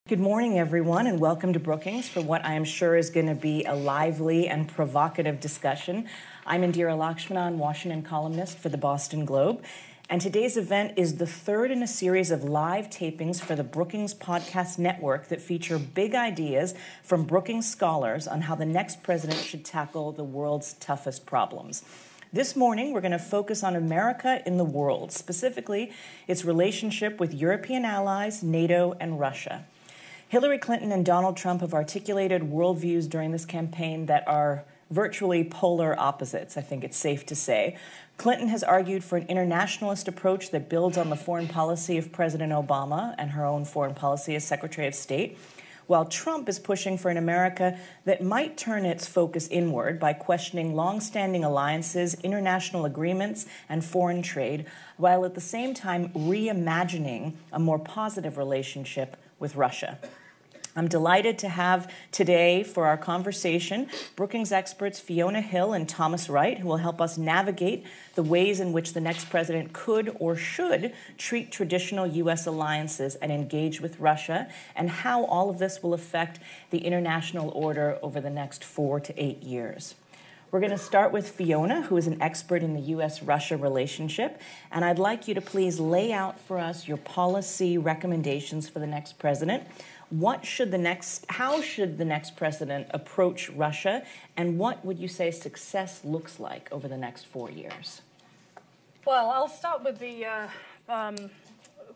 Good morning, everyone, and welcome to Brookings for what I am sure is going to be a lively and provocative discussion. I'm Indira Lakshmanan, Washington columnist for the Boston Globe, and today's event is the third in a series of live tapings for the Brookings podcast network that feature big ideas from Brookings scholars on how the next president should tackle the world's toughest problems. This morning, we're going to focus on America in the world, specifically its relationship with European allies, NATO, and Russia. Hillary Clinton and Donald Trump have articulated worldviews during this campaign that are virtually polar opposites, I think it's safe to say. Clinton has argued for an internationalist approach that builds on the foreign policy of President Obama and her own foreign policy as Secretary of State, while Trump is pushing for an America that might turn its focus inward by questioning long-standing alliances, international agreements, and foreign trade, while at the same time reimagining a more positive relationship with Russia. I'm delighted to have today for our conversation Brookings experts Fiona Hill and Thomas Wright, who will help us navigate the ways in which the next president could or should treat traditional U.S. alliances and engage with Russia, and how all of this will affect the international order over the next 4 to 8 years. We're going to start with Fiona, who is an expert in the U.S.-Russia relationship, and I'd like you to please lay out for us your policy recommendations for the next president. How should the next president approach Russia, and what would you say success looks like over the next 4 years? Well, I'll start with the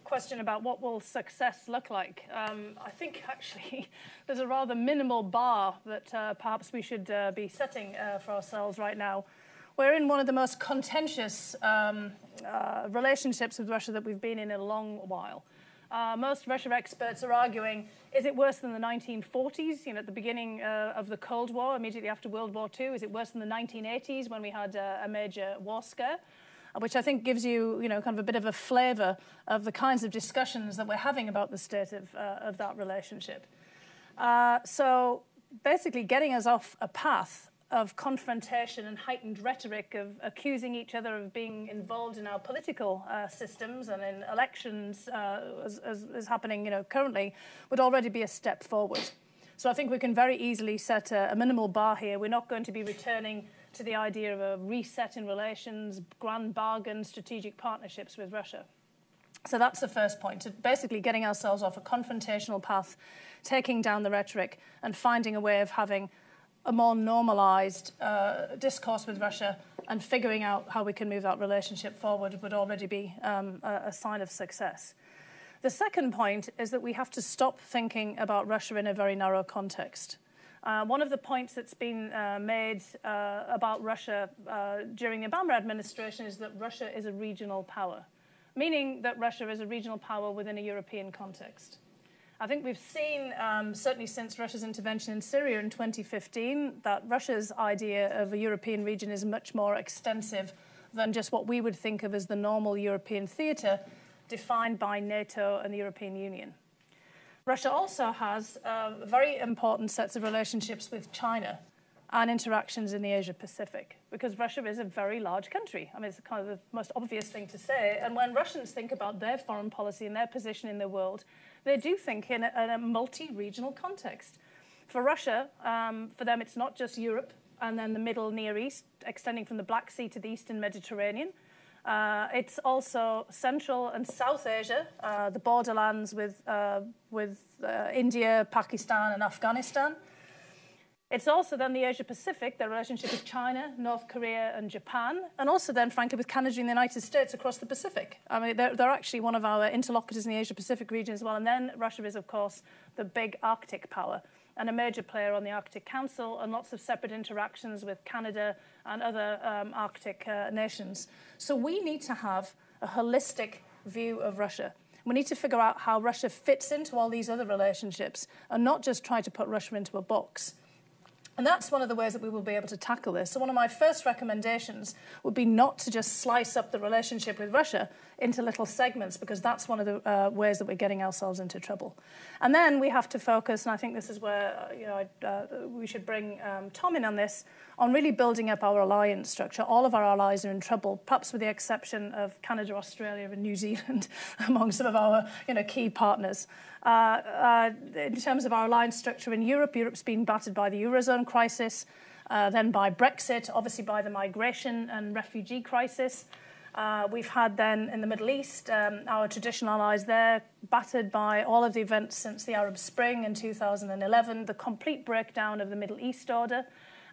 question about what will success look like. I think actually there's a rather minimal bar that perhaps we should be setting for ourselves right now. We're in one of the most contentious relationships with Russia that we've been in a long while. Most Russia experts are arguing, is it worse than the 1940s, at the beginning of the Cold War, immediately after World War II? Is it worse than the 1980s when we had a major war scare? Which I think gives you, kind of a bit of a flavour of the kinds of discussions that we're having about the state of that relationship. So basically getting us off a path of confrontation and heightened rhetoric of accusing each other of being involved in our political systems and in elections, as is happening currently, would already be a step forward. So I think we can very easily set a minimal bar here. We're not going to be returning to the idea of a reset in relations, grand bargain, strategic partnerships with Russia. So that's the first point, basically getting ourselves off a confrontational path, taking down the rhetoric and finding a way of having a more normalized discourse with Russia and figuring out how we can move that relationship forward would already be a sign of success. The second point is that we have to stop thinking about Russia in a very narrow context. One of the points that's been made about Russia during the Obama administration is that Russia is a regional power, meaning that Russia is a regional power within a European context. I think we've seen, certainly since Russia's intervention in Syria in 2015, that Russia's idea of a European region is much more extensive than just what we would think of as the normal European theatre defined by NATO and the European Union. Russia also has very important sets of relationships with China and interactions in the Asia-Pacific, because Russia is a very large country. I mean, it's kind of the most obvious thing to say. And when Russians think about their foreign policy and their position in the world, they do think in a multi-regional context. For Russia, for them, it's not just Europe and then the Middle Near East, extending from the Black Sea to the Eastern Mediterranean. It's also Central and South Asia, the borderlands with India, Pakistan, and Afghanistan. It's also then the Asia-Pacific, their relationship with China, North Korea, and Japan, and also then, frankly, with Canada and the United States across the Pacific. I mean, they're actually one of our interlocutors in the Asia-Pacific region as well. And then Russia is, of course, the big Arctic power and a major player on the Arctic Council, and lots of separate interactions with Canada and other Arctic nations. So we need to have a holistic view of Russia. We need to figure out how Russia fits into all these other relationships and not just try to put Russia into a box. And that's one of the ways that we will be able to tackle this. So one of my first recommendations would be not to just slice up the relationship with Russia into little segments, because that's one of the ways that we're getting ourselves into trouble. And then we have to focus, and I think this is where we should bring Tom in on this, on really building up our alliance structure. All of our allies are in trouble, perhaps with the exception of Canada, Australia, and New Zealand, among some of our key partners. In terms of our alliance structure in Europe, Europe's been battered by the Eurozone crisis, then by Brexit, obviously by the migration and refugee crisis. We've had then in the Middle East, our traditional allies there, battered by all of the events since the Arab Spring in 2011, the complete breakdown of the Middle East order.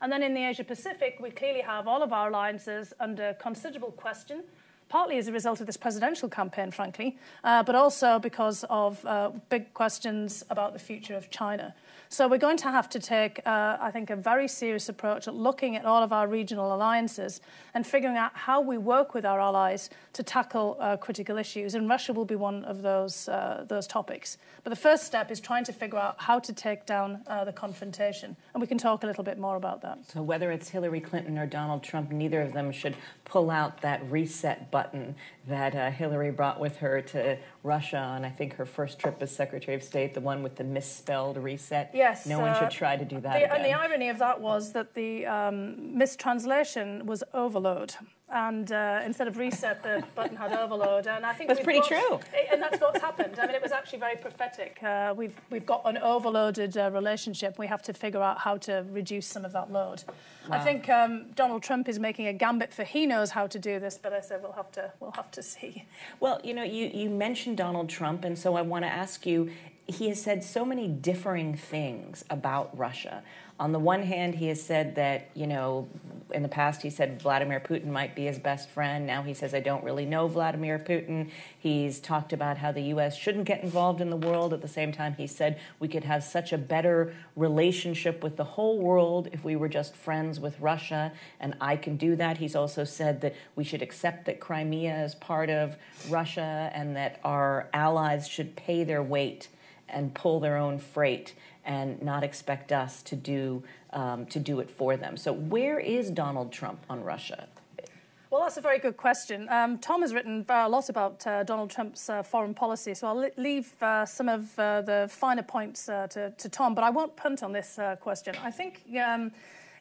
And then in the Asia-Pacific, we clearly have all of our alliances under considerable question, partly as a result of this presidential campaign, frankly, but also because of big questions about the future of China. So we're going to have to take, I think, a very serious approach at looking at all of our regional alliances and figuring out how we work with our allies to tackle critical issues. And Russia will be one of those topics. But the first step is trying to figure out how to take down the confrontation. And we can talk a little bit more about that. So whether it's Hillary Clinton or Donald Trump, neither of them should pull out that reset button that Hillary brought with her to Russia on, I think, her first trip as Secretary of State, the one with the misspelled reset. Yes. No one should try to do that again. And the irony of that was that the mistranslation was overload. And instead of reset, the button had overload. And I think that's pretty true. And that's what's happened. I mean, it was actually very prophetic. We've got an overloaded relationship. We have to figure out how to reduce some of that load. Wow. I think Donald Trump is making a gambit for he knows how to do this, but I said we'll have to see. Well, you mentioned Donald Trump, and so I want to ask you. He has said so many differing things about Russia. On the one hand, he has said that, in the past he said Vladimir Putin might be his best friend. Now he says, I don't really know Vladimir Putin. He's talked about how the U.S. shouldn't get involved in the world. At the same time, he said we could have such a better relationship with the whole world if we were just friends with Russia, and I can do that. He's also said that we should accept that Crimea is part of Russia and that our allies should pay their weight and pull their own freight and not expect us to do it for them. So where is Donald Trump on Russia? Well, that's a very good question. Tom has written a lot about Donald Trump's foreign policy, so I'll leave some of the finer points to Tom, but I won't punt on this question. I think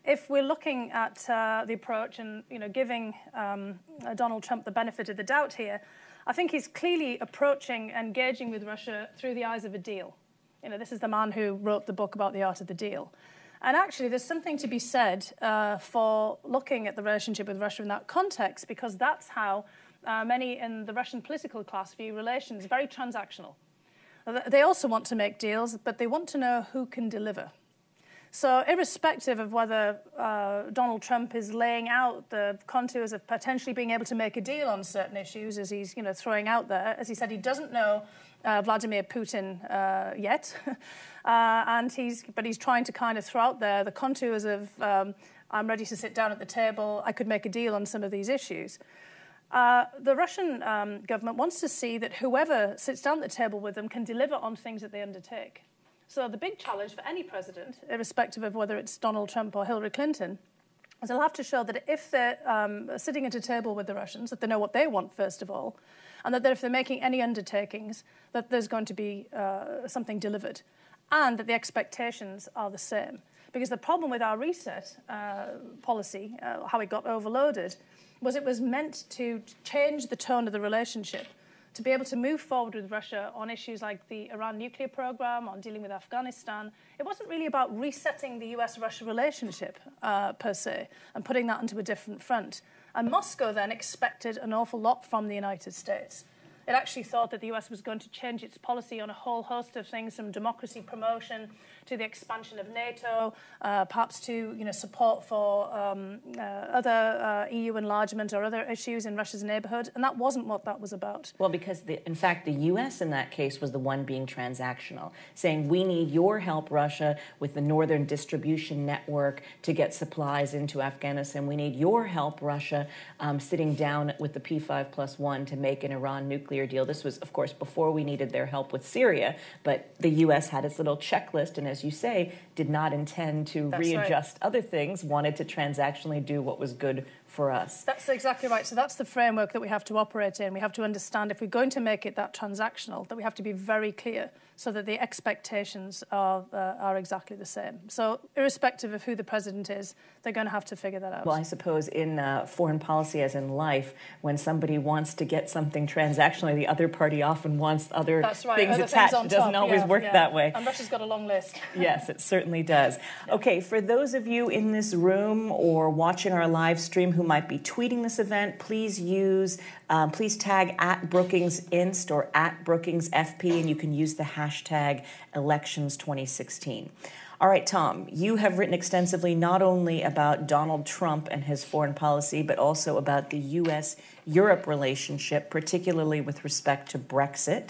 if we're looking at the approach and giving Donald Trump the benefit of the doubt here, I think he's clearly approaching engaging with Russia through the eyes of a deal. This is the man who wrote the book about the art of the deal. And actually, there's something to be said for looking at the relationship with Russia in that context, because that's how many in the Russian political class view relations, very transactional. They also want to make deals, but they want to know who can deliver. So irrespective of whether Donald Trump is laying out the contours of potentially being able to make a deal on certain issues, as he's throwing out there, as he said, he doesn't know Vladimir Putin yet, but he's trying to kind of throw out there the contours of I'm ready to sit down at the table, I could make a deal on some of these issues. The Russian government wants to see that whoever sits down at the table with them can deliver on things that they undertake. So the big challenge for any president, irrespective of whether it's Donald Trump or Hillary Clinton, is they'll have to show that if they're sitting at a table with the Russians, that they know what they want, first of all, and that if they're making any undertakings, that there's going to be something delivered, and that the expectations are the same. Because the problem with our reset policy, how it got overloaded, was it was meant to change the tone of the relationship, to be able to move forward with Russia on issues like the Iran nuclear program, on dealing with Afghanistan. It wasn't really about resetting the US-Russia relationship per se and putting that onto a different front. And Moscow then expected an awful lot from the United States. It actually thought that the US was going to change its policy on a whole host of things, from democracy promotion to the expansion of NATO, perhaps to support for other EU enlargement or other issues in Russia's neighborhood. And that wasn't what that was about. Well, because, in fact, the U.S. in that case was the one being transactional, saying we need your help, Russia, with the northern distribution network to get supplies into Afghanistan. We need your help, Russia, sitting down with the P5+1 to make an Iran nuclear nuclear deal. This was, of course, before we needed their help with Syria, but the U.S. had its little checklist, and as you say, did not intend to readjust other things, wanted to transactionally do what was good for us. That's exactly right. So that's the framework that we have to operate in. We have to understand if we're going to make it that transactional, that we have to be very clear so that the expectations are exactly the same. So irrespective of who the president is, they're going to have to figure that out. Well, I suppose in foreign policy, as in life, when somebody wants to get something transactionally, the other party often wants other things attached. It doesn't always work that way. And Russia's got a long list. Yes, it certainly does. Okay, for those of you in this room or watching our live stream who might be tweeting this event, please please tag at Brookings Inst or at Brookings FP, and you can use the hashtag elections 2016. All right, Tom, you have written extensively not only about Donald Trump and his foreign policy, but also about the U.S.-Europe relationship, particularly with respect to Brexit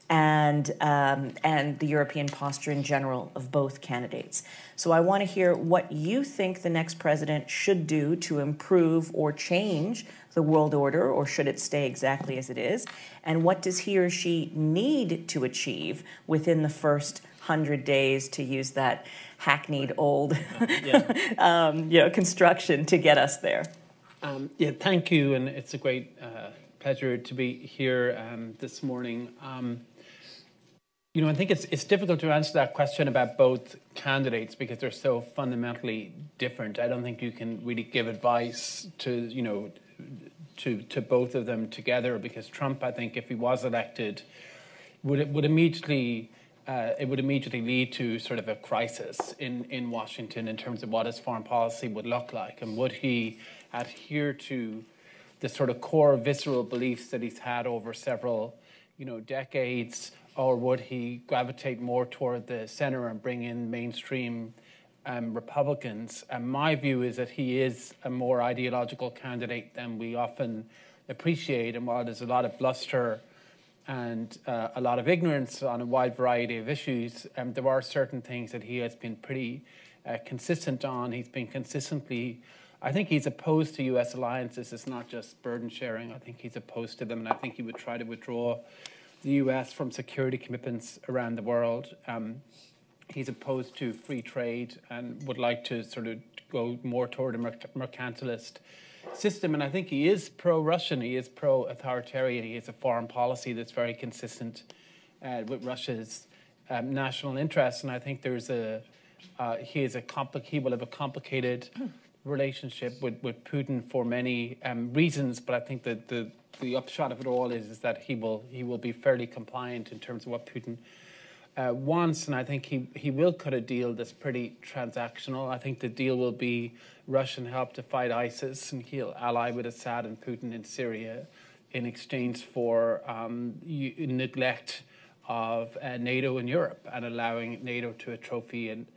and the European posture in general of both candidates. So I want to hear what you think the next president should do to improve or change the world order, or should it stay exactly as it is? And what does he or she need to achieve within the first 100 days, to use that hackneyed old construction, to get us there? Thank you, and it's a great pleasure to be here this morning. I think it's difficult to answer that question about both candidates because they're so fundamentally different. I don't think you can really give advice to both of them together, because Trump, I think, if he was elected, would immediately lead to sort of a crisis in Washington in terms of what his foreign policy would look like, and would he adhere to the sort of core visceral beliefs that he's had over several decades, or would he gravitate more toward the center and bring in mainstream Republicans? And my view is that he is a more ideological candidate than we often appreciate. And while there's a lot of bluster and a lot of ignorance on a wide variety of issues, there are certain things that he has been pretty consistent on. He's been consistently, I think he's opposed to U.S. alliances. It's not just burden sharing. I think he's opposed to them, and I think he would try to withdraw the U.S. from security commitments around the world. He's opposed to free trade and would like to sort of go more toward a mercantilist system. And I think he is pro-Russian, he is pro-authoritarian, he has a foreign policy that's very consistent with Russia's national interests. And I think there's he will have a complicated relationship with Putin for many reasons. But I think that the upshot of it all is that he will be fairly compliant in terms of what Putin wants, and I think he will cut a deal that's pretty transactional. I think the deal will be Russian help to fight ISIS, and he'll ally with Assad and Putin in Syria in exchange for neglect of NATO in Europe and allowing NATO to atrophy. And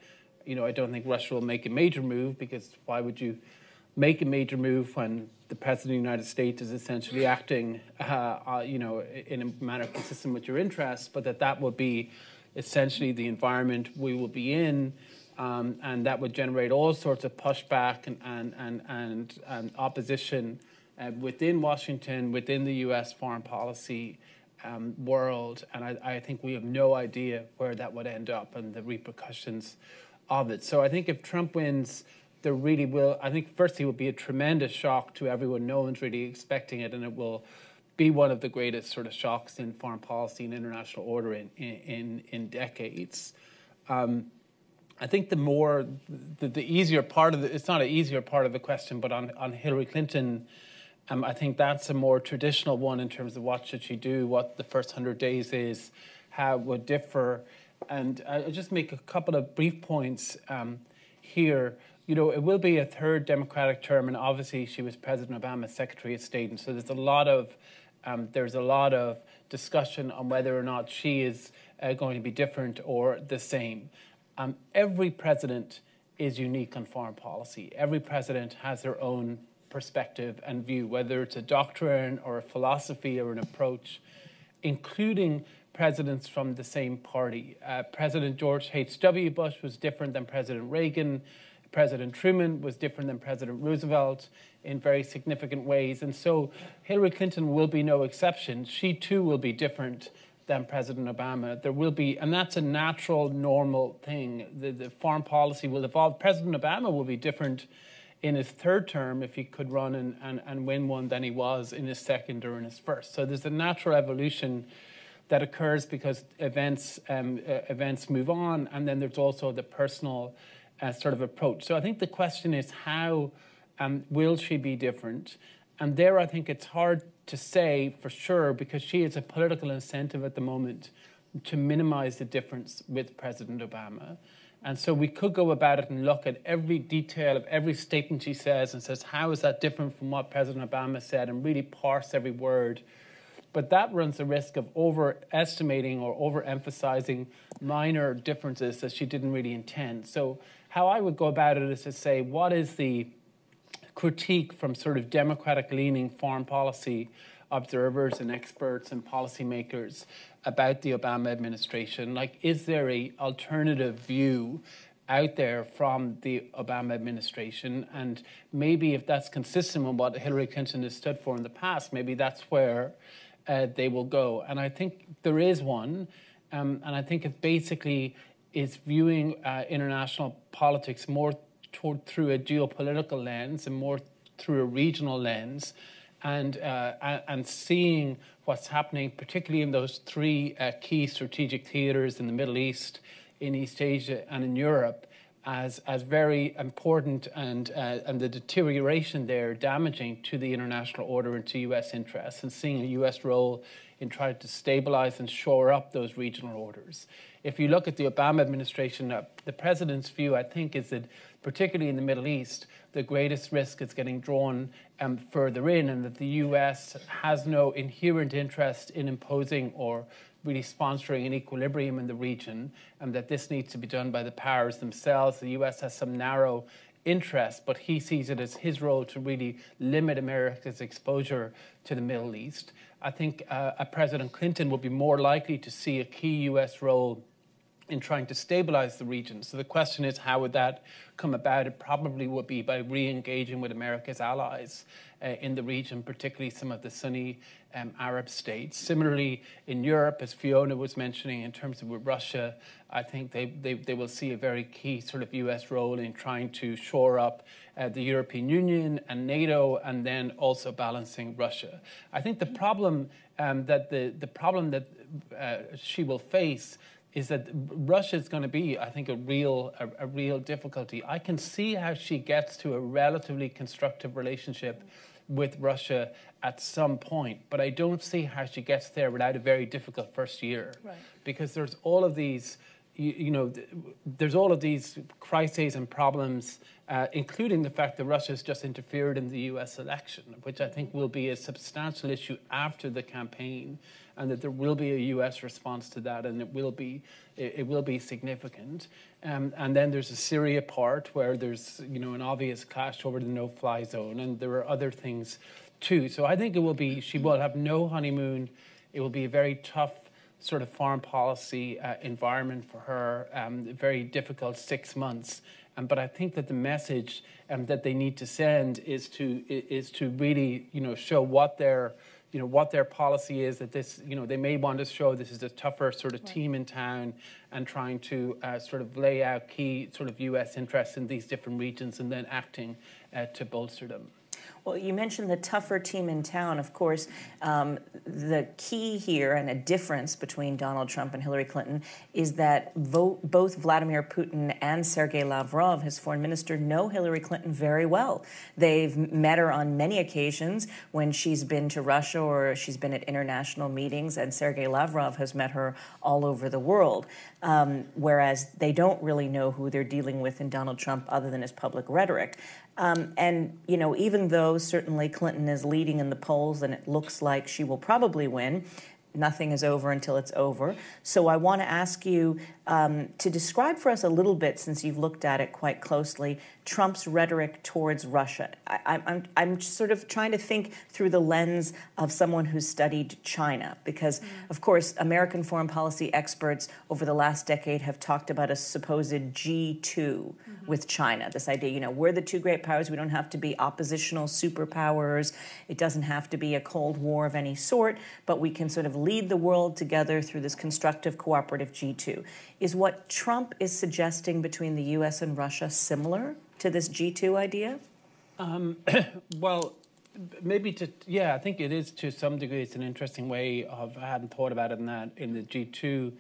I don't think Russia will make a major move, because why would you make a major move when the President of the United States is essentially acting in a manner consistent with your interests? But that would be essentially the environment we will be in, and that would generate all sorts of pushback and opposition within Washington, within the U.S. foreign policy world. And I think we have no idea where that would end up and the repercussions of it. So I think if Trump wins, there really will, I think first, it will be a tremendous shock to everyone. No one's really expecting it, and it will be one of the greatest sort of shocks in foreign policy and international order in decades. I think the easier part of it's not an easier part of the question, but on Hillary Clinton, I think that's a more traditional one in terms of what should she do, what the first 100 days is, how it would differ. And I'll just make a couple of brief points here. It will be a third Democratic term, and obviously she was President Obama's Secretary of State, and so there's a lot of discussion on whether or not she is going to be different or the same. Every president is unique on foreign policy. Every president has their own perspective and view, whether it's a doctrine or a philosophy or an approach, including presidents from the same party. President George H.W. Bush was different than President Reagan, President Truman was different than President Roosevelt in very significant ways. And so Hillary Clinton will be no exception. She too will be different than President Obama. There will be, and that's a natural, normal thing. The foreign policy will evolve. President Obama will be different in his third term, if he could run and win one, than he was in his second or in his first. So there's a natural evolution that occurs because events move on, and then there's also the personal sort of approach. So I think the question is, how will she be different? And there I think it's hard to say for sure, because she has a political incentive at the moment to minimize the difference with President Obama. And so we could go about it and look at every detail of every statement she says and says, how is that different from what President Obama said, and really parse every word. But that runs the risk of overestimating or overemphasizing minor differences that she didn't really intend. So how I would go about it is to say, what is the critique from sort of democratic-leaning foreign policy observers and experts and policymakers about the Obama administration? Like, is there an alternative view out there from the Obama administration? And maybe if that's consistent with what Hillary Clinton has stood for in the past, maybe that's where they will go. And I think there is one, and I think it basically is viewing international politics more through a geopolitical lens and more through a regional lens, and seeing what's happening, particularly in those three key strategic theaters in the Middle East, in East Asia, and in Europe, as very important, and the deterioration there damaging to the international order and to U.S. interests, and seeing a U.S. role in trying to stabilize and shore up those regional orders. If you look at the Obama administration, the president's view, I think, is that particularly in the Middle East, the greatest risk is getting drawn further in, and that the U.S. has no inherent interest in imposing or really sponsoring an equilibrium in the region, and that this needs to be done by the powers themselves. The U.S. has some narrow interest, but he sees it as his role to really limit America's exposure to the Middle East. I think President Clinton will be more likely to see a key U.S. role in trying to stabilize the region. So the question is, how would that come about? It probably would be by re-engaging with America's allies in the region, particularly some of the Sunni Arab states. Similarly, in Europe, as Fiona was mentioning, in terms of with Russia, I think they will see a very key sort of U.S. role in trying to shore up the European Union and NATO, and then also balancing Russia. I think the problem that she will face is that Russia is going to be, I think, a real difficulty. I can see how she gets to a relatively constructive relationship with Russia at some point, but I don't see how she gets there without a very difficult first year, right? Because there's all of these, there's all of these crises and problems, including the fact that Russia has just interfered in the U.S. election, which I think will be a substantial issue after the campaign, and that there will be a U.S. response to that, and it will be significant. And then there's a Syria part where there's an obvious clash over the no-fly zone, and there are other things too. So I think she will have no honeymoon. It will be a very tough sort of foreign policy environment for her, very difficult 6 months. But I think that the message that they need to send is to really show what their policy is, that this, they may want to show this is a tougher sort of team in town, and trying to sort of lay out key sort of U.S. interests in these different regions, and then acting to bolster them. Well, you mentioned the tougher team in town. Of course, the key here, and a difference between Donald Trump and Hillary Clinton, is that both Vladimir Putin and Sergei Lavrov, his foreign minister, know Hillary Clinton very well. They've met her on many occasions when she's been to Russia or she's been at international meetings, and Sergei Lavrov has met her all over the world, whereas they don't really know who they're dealing with in Donald Trump other than his public rhetoric. And, even though certainly Clinton is leading in the polls and it looks like she will probably win, nothing is over until it's over. So I want to ask you to describe for us a little bit, since you've looked at it quite closely, Trump's rhetoric towards Russia? I'm sort of trying to think through the lens of someone who's studied China, because, of course, American foreign policy experts over the last decade have talked about a supposed G2 with China. This idea, you know, we're the two great powers. We don't have to be oppositional superpowers. It doesn't have to be a Cold War of any sort, but we can sort of lead the world together through this constructive, cooperative G2. Is what Trump is suggesting between the U.S. and Russia similar to this G2 idea? Well, maybe I think it is to some degree. It's an interesting way of, I hadn't thought about it in the G2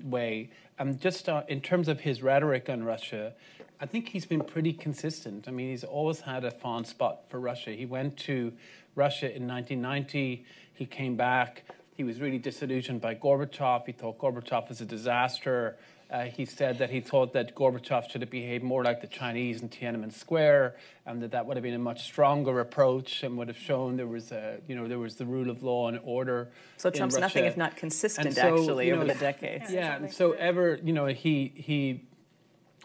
way. Just in terms of his rhetoric on Russia, I think he's been pretty consistent. I mean, he's always had a fond spot for Russia. He went to Russia in 1990. He came back. He was really disillusioned by Gorbachev. He thought Gorbachev was a disaster. He said that he thought that Gorbachev should have behaved more like the Chinese in Tiananmen Square, and that would have been a much stronger approach and would have shown there was the rule of law and order. So Trump's Russia. Nothing if not consistent, So, actually, over the decades. Yeah, and so he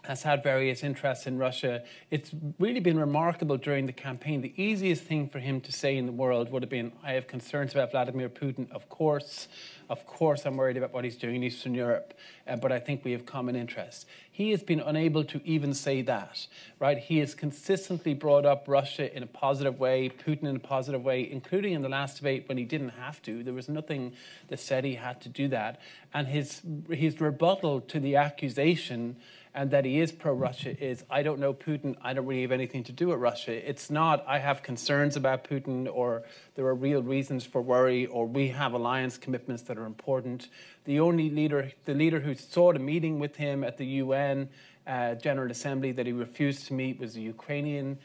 has had various interests in Russia. It's really been remarkable during the campaign. The easiest thing for him to say in the world would have been, I have concerns about Vladimir Putin, of course. Of course, I'm worried about what he's doing in Eastern Europe, but I think we have common interests. He has been unable to even say that, right? He has consistently brought up Russia in a positive way, Putin in a positive way, including in the last debate when he didn't have to. There was nothing that said he had to do that. And his rebuttal to the accusation and that he is pro-Russia is, I don't know Putin, I don't really have anything to do with Russia. It's not, I have concerns about Putin, or there are real reasons for worry, or we have alliance commitments that are important. The leader who sought a meeting with him at the UN General Assembly that he refused to meet was the Ukrainian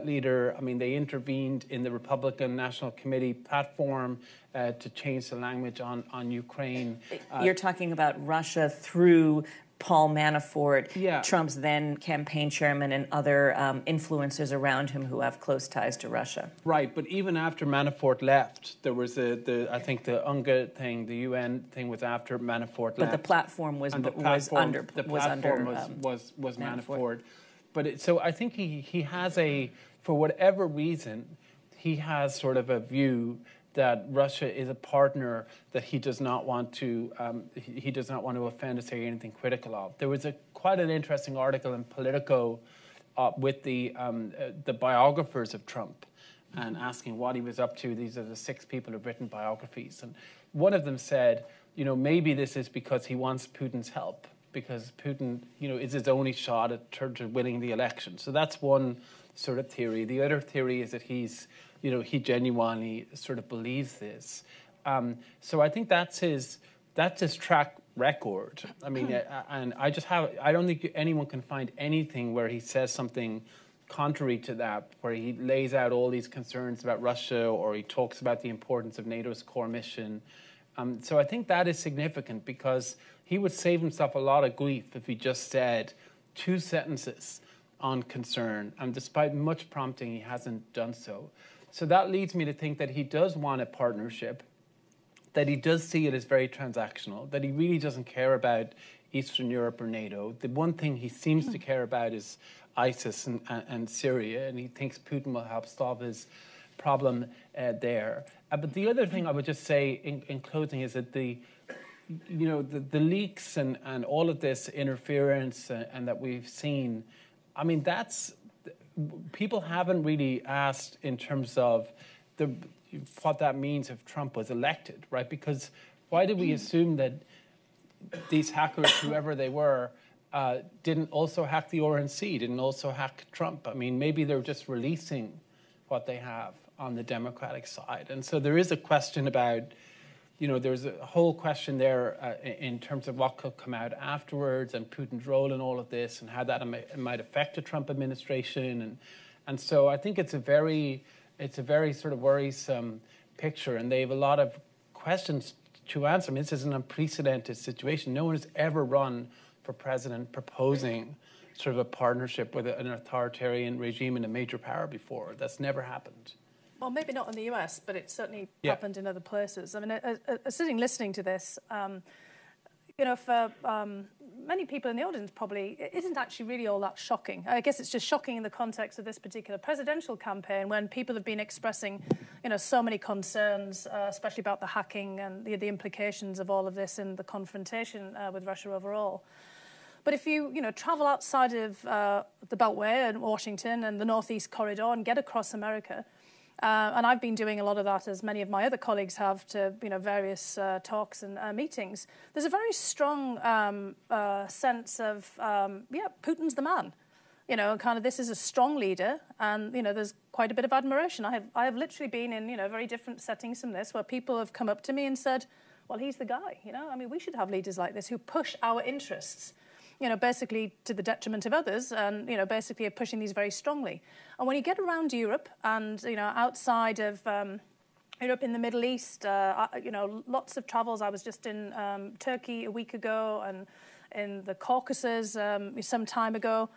leader. I mean, they intervened in the Republican National Committee platform to change the language on Ukraine. You're talking about Russia through Paul Manafort, yeah. Trump's then campaign chairman, and other influencers around him who have close ties to Russia. Right, but even after Manafort left, there was I think the UNGA thing, the UN thing was after Manafort left. But the platform was under Manafort. But so I think he has for whatever reason, he has sort of a view that Russia is a partner that he does not want to offend or say anything critical of. There was quite an interesting article in Politico with the biographers of Trump and asking what he was up to. These are the 6 people who've written biographies, and one of them said, maybe this is because he wants Putin's help, because Putin, is his only shot at winning the election. So that's one sort of theory. The other theory is that he genuinely sort of believes this. So I think that's his track record. I mean, and I don't think anyone can find anything where he says something contrary to that, where he lays out all these concerns about Russia, or he talks about the importance of NATO's core mission. So I think that is significant, because he would save himself a lot of grief if he just said 2 sentences on concern, and despite much prompting, he hasn't done so. So that leads me to think that he does want a partnership, that he does see it as very transactional, that he really doesn't care about Eastern Europe or NATO. The one thing he seems to care about is ISIS and Syria, and he thinks Putin will help solve his problem there. But the other thing I would just say in closing is that the leaks and all of this interference and that we've seen, I mean, people haven't really asked in terms of what that means if Trump was elected, right? Because why did we assume that these hackers, whoever they were, didn't also hack the RNC, didn't also hack Trump? I mean, maybe they're just releasing what they have on the Democratic side. And so there is a question about, there's a whole question there in terms of what could come out afterwards, and Putin's role in all of this, and how that might affect the Trump administration. And so I think it's a very sort of worrisome picture, and they have a lot of questions to answer. I mean, this is an unprecedented situation. No one has ever run for president proposing sort of a partnership with an authoritarian regime in a major power before. That's never happened. Well, maybe not in the US, but it certainly happened in other places. I mean, sitting listening to this, you know, for many people in the audience probably, it isn't actually really all that shocking. I guess it's just shocking in the context of this particular presidential campaign when people have been expressing, you know, so many concerns, especially about the hacking and the implications of all of this in the confrontation with Russia overall. But if you travel outside of the Beltway and Washington and the Northeast Corridor and get across America, and I've been doing a lot of that, as many of my other colleagues have, to various talks and meetings. There's a very strong sense of Putin's the man. You know, kind of this is a strong leader, and there's quite a bit of admiration. I have literally been in very different settings from this, where people have come up to me and said, "Well, he's the guy. I mean, we should have leaders like this who push our interests." Basically to the detriment of others, and basically are pushing these very strongly. And when you get around Europe and outside of Europe, in the Middle East, lots of travels. I was just in Turkey a week ago, and in the Caucasus some time ago,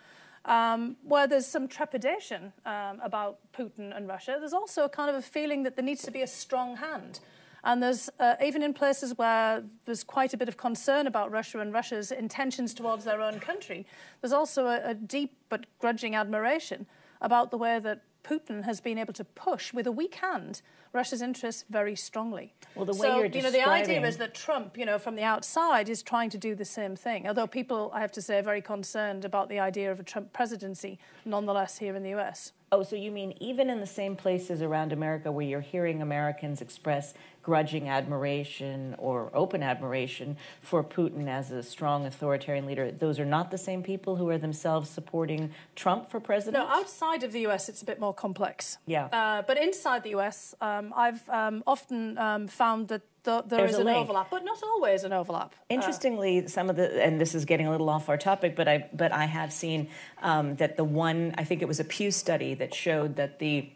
where there's some trepidation about Putin and Russia. There's also a kind of a feeling that there needs to be a strong hand. And there's, even in places where there's quite a bit of concern about Russia and Russia's intentions towards their own country, there's also a deep but grudging admiration about the way that Putin has been able to push with a weak hand Russia's interests very strongly. Well, the way you're describing... the idea is that Trump, from the outside is trying to do the same thing. Although people, I have to say, are very concerned about the idea of a Trump presidency, nonetheless, here in the US. Oh, so you mean even in the same places around America where you're hearing Americans express grudging admiration or open admiration for Putin as a strong authoritarian leader, those are not the same people who are themselves supporting Trump for president? No, outside of the US, it's a bit more complex. Yeah. But inside the US, I've often found that there is an overlap, but not always an overlap. Interestingly, some of the, and this is getting a little off our topic, but I have seen that I think it was a Pew study that showed that the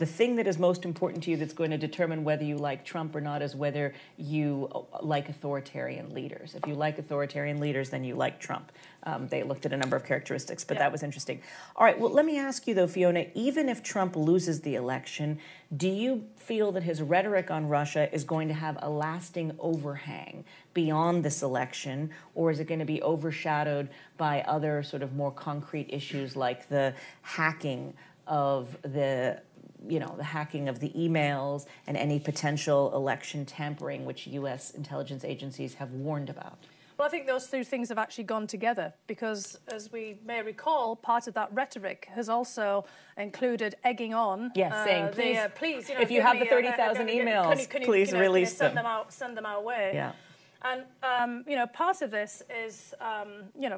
thing that is most important to you that's going to determine whether you like Trump or not is whether you like authoritarian leaders. If you like authoritarian leaders, then you like Trump. They looked at a number of characteristics, but that was interesting. All right, well, let me ask you, though, Fiona, even if Trump loses the election, do you feel that his rhetoric on Russia is going to have a lasting overhang beyond this election, or is it going to be overshadowed by other sort of more concrete issues like the hacking of the hacking of the emails and any potential election tampering, which U.S. intelligence agencies have warned about? Well, I think those two things have actually gone together because, as we may recall, part of that rhetoric has also included egging on. Yes, saying, please, if you have the 30,000 emails, please release them. Send them our way. Yeah. And, part of this is,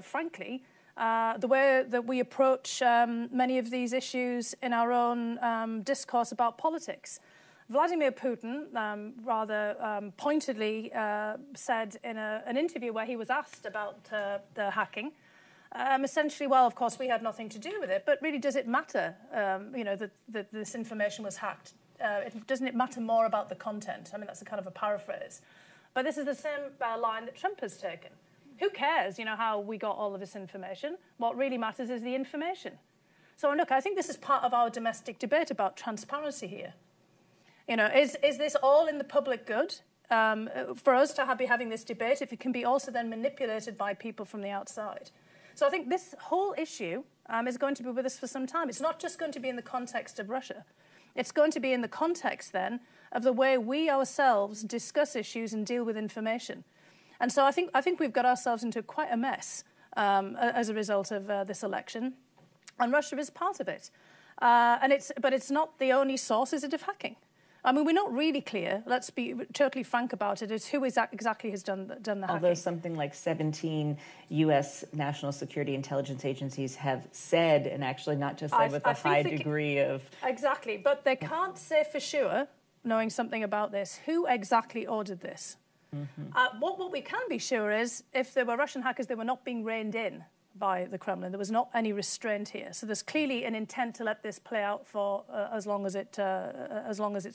frankly, the way that we approach many of these issues in our own discourse about politics. Vladimir Putin rather pointedly said in an interview where he was asked about the hacking, essentially, well, of course, we had nothing to do with it, but really, does it matter, that this information was hacked? Doesn't it matter more about the content? I mean, that's a kind of a paraphrase. But this is the same line that Trump has taken. Who cares, how we got all of this information? What really matters is the information. So, look, I think this is part of our domestic debate about transparency here. Is this all in the public good? For us to be having this debate, if it can be also then manipulated by people from the outside. So I think this whole issue is going to be with us for some time. It's not just going to be in the context of Russia. It's going to be in the context, then, of the way we ourselves discuss issues and deal with information. And so I think we've got ourselves into quite a mess as a result of this election, and Russia is part of it. But it's not the only source, is it, of hacking? I mean, we're not really clear, let's be totally frank about it, as who exactly has done the hacking. Although something like 17 U.S. national security intelligence agencies have said, and actually not just said with a high degree of... Exactly, but they can't say for sure, knowing something about this, who exactly ordered this. Mm-hmm. What we can be sure is, if there were Russian hackers, they were not being reined in by the Kremlin. There was not any restraint here. So there's clearly an intent to let this play out for as long as it's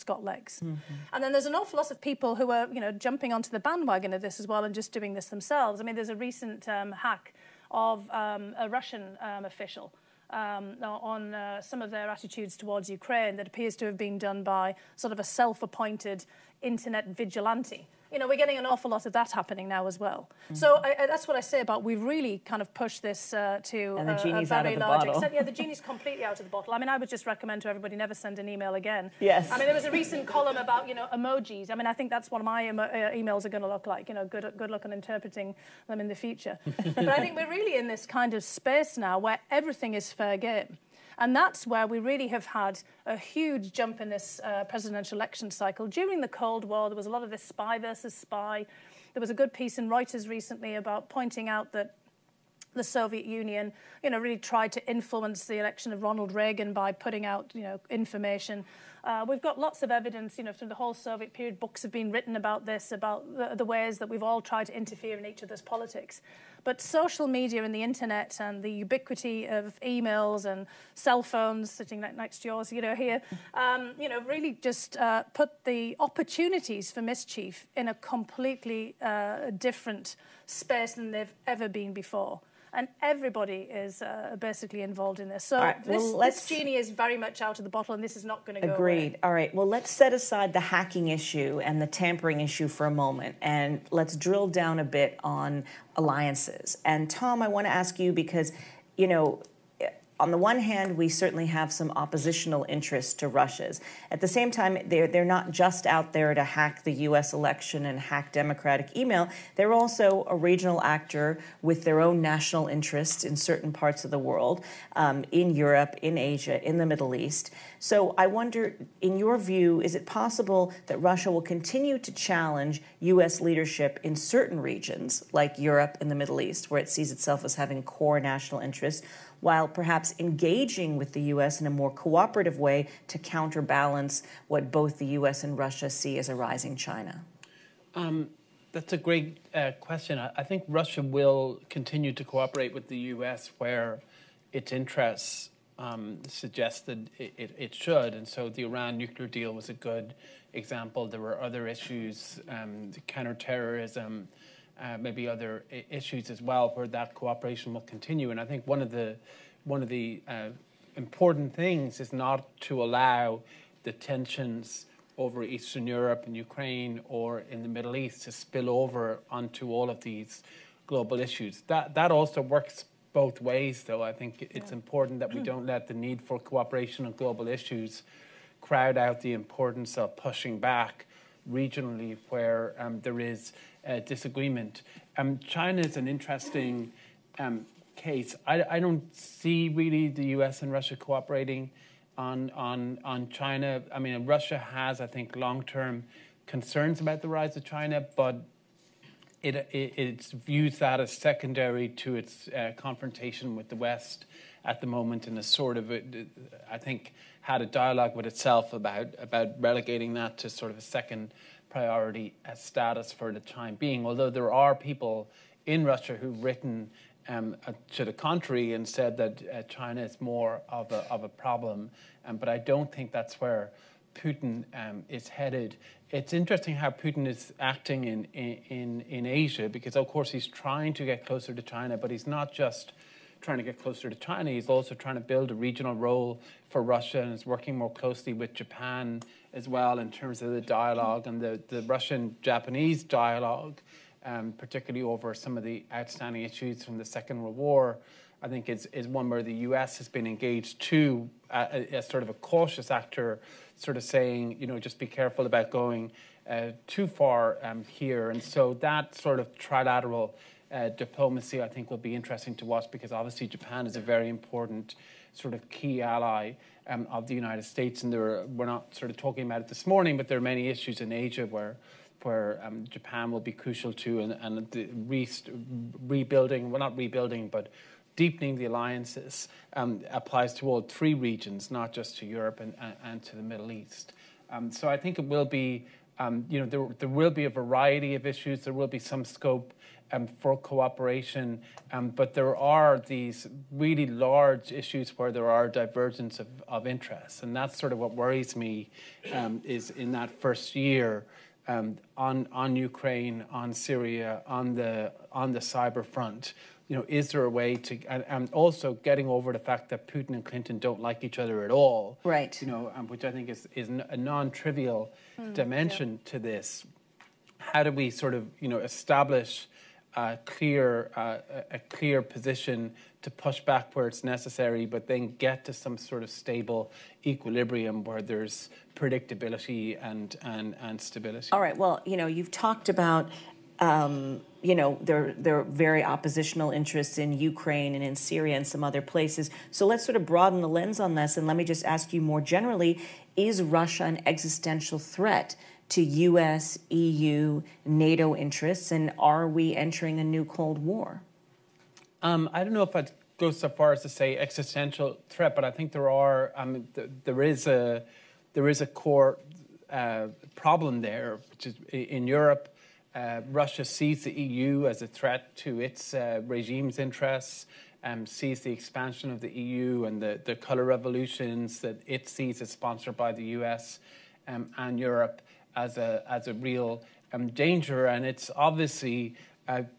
got legs. Mm-hmm. And then there's an awful lot of people who are jumping onto the bandwagon of this as well and just doing this themselves. I mean, there's a recent hack of a Russian official on some of their attitudes towards Ukraine that appears to have been done by sort of a self-appointed internet vigilante. You know, we're getting an awful lot of that happening now as well. So that's what I say about we've really kind of pushed this to and the genie's a out very of the large bottle. extent. Yeah, the genie's completely out of the bottle. I mean, I would just recommend to everybody never send an email again. Yes. I mean, there was a recent column about, you know, emojis. I mean, I think that's what my emails are going to look like. You know, good luck on interpreting them in the future. But I think we're really in this kind of space now where everything is fair game. And that's where we really have had a huge jump in this presidential election cycle. During the Cold War, there was a lot of this spy versus spy. There was a good piece in Reuters recently about pointing out that the Soviet Union, you know, really tried to influence the election of Ronald Reagan by putting out, you know, information. We've got lots of evidence, you know, through the whole Soviet period. Books have been written about this, about the ways that we've all tried to interfere in each other's politics. But social media and the internet and the ubiquity of emails and cell phones sitting next to yours, you know, here, you know, really just put the opportunities for mischief in a completely different space than they've ever been before. And everybody is basically involved in this. So right, this genie is very much out of the bottle, and this is not going to go away. Agreed. All right. Well, let's set aside the hacking issue and the tampering issue for a moment, and let's drill down a bit on alliances. And Tom, I want to ask you because, you know, on the one hand, we certainly have some oppositional interests to Russia's. At the same time, they're not just out there to hack the U.S. election and hack democratic email. They're also a regional actor with their own national interests in certain parts of the world, in Europe, in Asia, in the Middle East. So I wonder, in your view, is it possible that Russia will continue to challenge U.S. leadership in certain regions, like Europe and the Middle East, where it sees itself as having core national interests, while perhaps engaging with the U.S. in a more cooperative way to counterbalance what both the U.S. and Russia see as a rising China? That's a great question. I think Russia will continue to cooperate with the U.S. where its interests suggest that it should. And so the Iran nuclear deal was a good example. There were other issues, counterterrorism, maybe other issues as well, where that cooperation will continue. And I think one of the important things is not to allow the tensions over Eastern Europe and Ukraine or in the Middle East to spill over onto all of these global issues. That also works both ways, though. I think it's important that we don't let the need for cooperation on global issues crowd out the importance of pushing back regionally where there is disagreement. China is an interesting case. I don't see really the U.S. and Russia cooperating on China. I mean, Russia has, I think, long-term concerns about the rise of China, but it views that as secondary to its confrontation with the West at the moment, and is sort of, I think, had a dialogue with itself about relegating that to sort of a second priority status for the time being. Although there are people in Russia who've written to the contrary and said that China is more of a problem, but I don't think that's where Putin is headed. It's interesting how Putin is acting in Asia, because of course he's trying to get closer to China, but he's not just trying to get closer to China. He's also trying to build a regional role for Russia, and is working more closely with Japan as well in terms of the dialogue and the Russian-Japanese dialogue, particularly over some of the outstanding issues from the Second World War. I think is one where the U.S. has been engaged too, as sort of a cautious actor, sort of saying, you know, just be careful about going too far here. And so that sort of trilateral diplomacy, I think, will be interesting to watch, because obviously Japan is a very important sort of key ally of the United States. And we're not sort of talking about it this morning, but there are many issues in Asia where Japan will be crucial too, and the rebuilding, well, not rebuilding, but deepening the alliances applies to all three regions, not just to Europe and to the Middle East. So I think it will be, there will be a variety of issues. There will be some scope for cooperation, but there are these really large issues where there are divergence of interests, and that's sort of what worries me. Is in that first year on Ukraine, on Syria, on the cyber front, is there a way to, and also getting over the fact that Putin and Clinton don't like each other at all, right? Which I think is a non-trivial dimension to this. How do we sort of, establish a clear position to push back where it's necessary, but then get to some sort of stable equilibrium where there's predictability and stability? All right. Well, you've talked about, there are very oppositional interests in Ukraine and in Syria and some other places. So let's sort of broaden the lens on this, and let me just ask you more generally, is Russia an existential threat to U.S., EU, NATO interests, and are we entering a new Cold War? I don't know if I'd go so far as to say existential threat, but I think there is a core problem there, which is in Europe. Russia sees the EU as a threat to its regime's interests, sees the expansion of the EU and the colour revolutions that it sees as sponsored by the US and Europe as a real danger. And it's obviously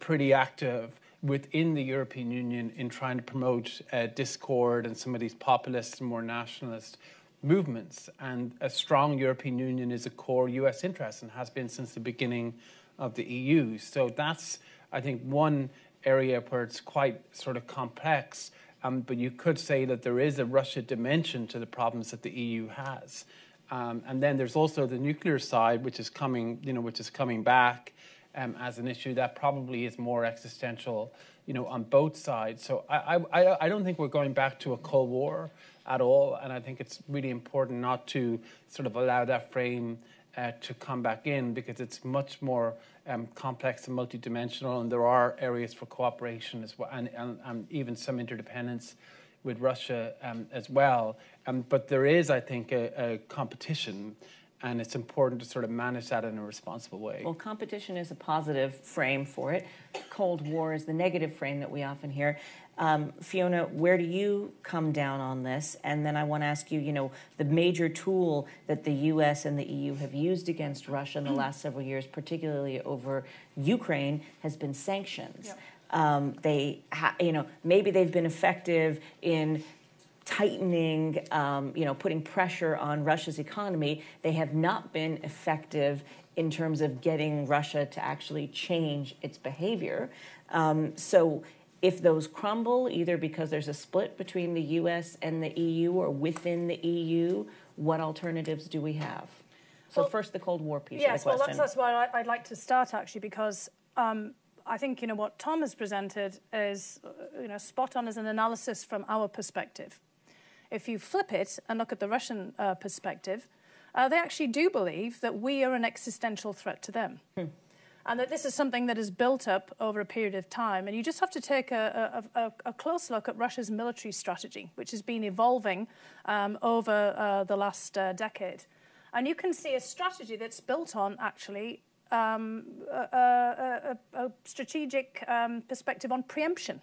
pretty active within the European Union in trying to promote discord and some of these populist and more nationalist movements. And a strong European Union is a core US interest and has been since the beginning of the EU. So that's, I think, one area where it's quite sort of complex. But you could say that there is a Russia dimension to the problems that the EU has. And then there's also the nuclear side, which is coming back as an issue that probably is more existential, on both sides. So I don't think we're going back to a Cold War at all, and I think it's really important not to sort of allow that frame to come back in, because it's much more complex and multidimensional, and there are areas for cooperation as well, and even some interdependence with Russia as well. But there is, I think, a competition, and it's important to sort of manage that in a responsible way. Well, competition is a positive frame for it. Cold War is the negative frame that we often hear. Fiona, where do you come down on this? And then I want to ask you, the major tool that the U.S. and the EU have used against Russia in the last several years, particularly over Ukraine, has been sanctions. Yep. Maybe they've been effective in tightening, putting pressure on Russia's economy. They have not been effective in terms of getting Russia to actually change its behavior. So if those crumble, either because there's a split between the U.S. and the EU or within the EU, what alternatives do we have? So first, the Cold War piece of the question. Yes, well, that's why I'd like to start, actually, because I think, what Tom has presented is, spot on as an analysis from our perspective. If you flip it and look at the Russian perspective, they actually do believe that we are an existential threat to them. And that this is something that is built up over a period of time. And you just have to take a close look at Russia's military strategy, which has been evolving over the last decade. And you can see a strategy that's built on, actually, a strategic perspective on preemption.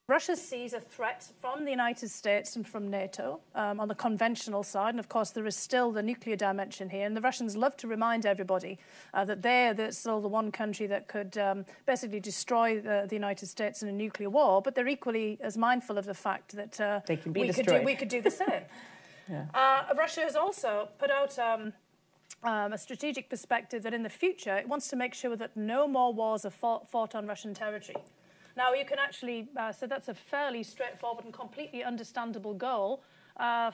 Russia sees a threat from the United States and from NATO on the conventional side. And, of course, there is still the nuclear dimension here. And the Russians love to remind everybody that they're still the one country that could basically destroy the United States in a nuclear war. But they're equally as mindful of the fact that they can be destroyed. We could do the same. Yeah. Russia has also put out a strategic perspective that in the future it wants to make sure that no more wars are fought on Russian territory. Now, you can actually, so that's a fairly straightforward and completely understandable goal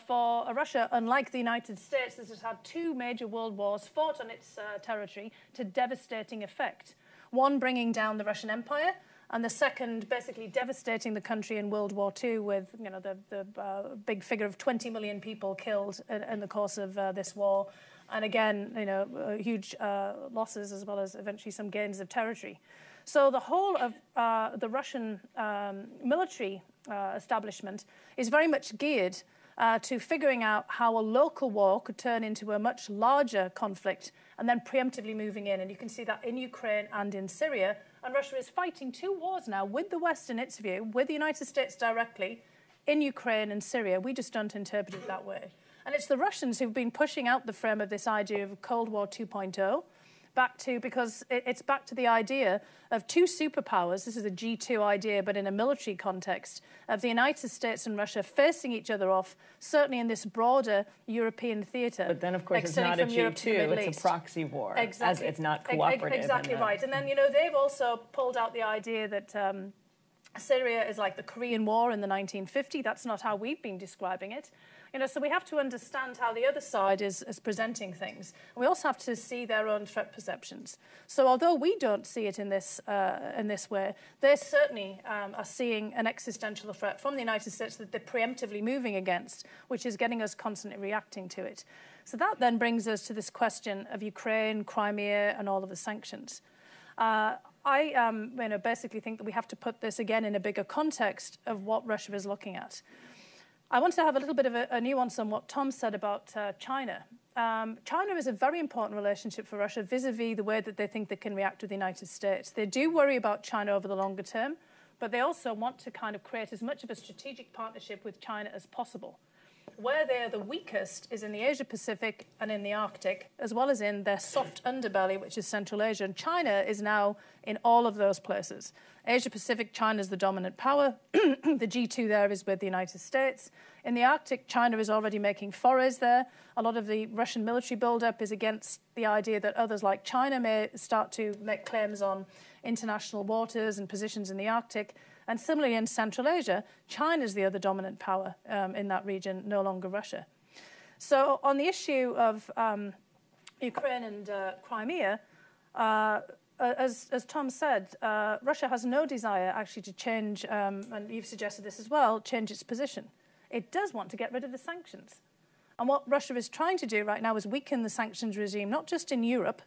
for Russia, unlike the United States, that has had two major world wars fought on its territory to devastating effect. One bringing down the Russian Empire, and the second basically devastating the country in World War II with, the big figure of 20 million people killed in the course of this war. And again, huge losses as well as eventually some gains of territory. So the whole of the Russian military establishment is very much geared to figuring out how a local war could turn into a much larger conflict and then preemptively moving in. And you can see that in Ukraine and in Syria. And Russia is fighting two wars now with the West in its view, with the United States directly, in Ukraine and Syria. We just don't interpret it that way. And it's the Russians who've been pushing out the frame of this idea of Cold War 2.0, because it's back to the idea of two superpowers. This is a G2 idea, but in a military context, of the United States and Russia facing each other off, certainly in this broader European theatre. But then, of course, it's not a G2, it's a proxy war. Exactly. It's not cooperative. Exactly right. And then, you know, they've also pulled out the idea that Syria is like the Korean War in the 1950s. That's not how we've been describing it. You know, so we have to understand how the other side is presenting things. We also have to see their own threat perceptions. So although we don't see it in this way, they certainly are seeing an existential threat from the United States that they're preemptively moving against, which is getting us constantly reacting to it. So that then brings us to this question of Ukraine, Crimea, and all of the sanctions. I basically think that we have to put this again in a bigger context of what Russia is looking at. I want to have a little bit of a nuance on what Tom said about China. China is a very important relationship for Russia vis-a-vis the way that they think they can react with the United States. They do worry about China over the longer term, but they also want to kind of create as much of a strategic partnership with China as possible. Where they are the weakest is in the Asia-Pacific and in the Arctic, as well as in their soft underbelly, which is Central Asia. And China is now in all of those places. Asia-Pacific, China is the dominant power. The G2 there is with the United States. In the Arctic, China is already making forays there. A lot of the Russian military buildup is against the idea that others like China may start to make claims on international waters and positions in the Arctic. And similarly in Central Asia, China is the other dominant power in that region, no longer Russia. So on the issue of Ukraine and Crimea, as Tom said, Russia has no desire actually to change, and you've suggested this as well, change its position. It does want to get rid of the sanctions. And what Russia is trying to do right now is weaken the sanctions regime, not just in Europe,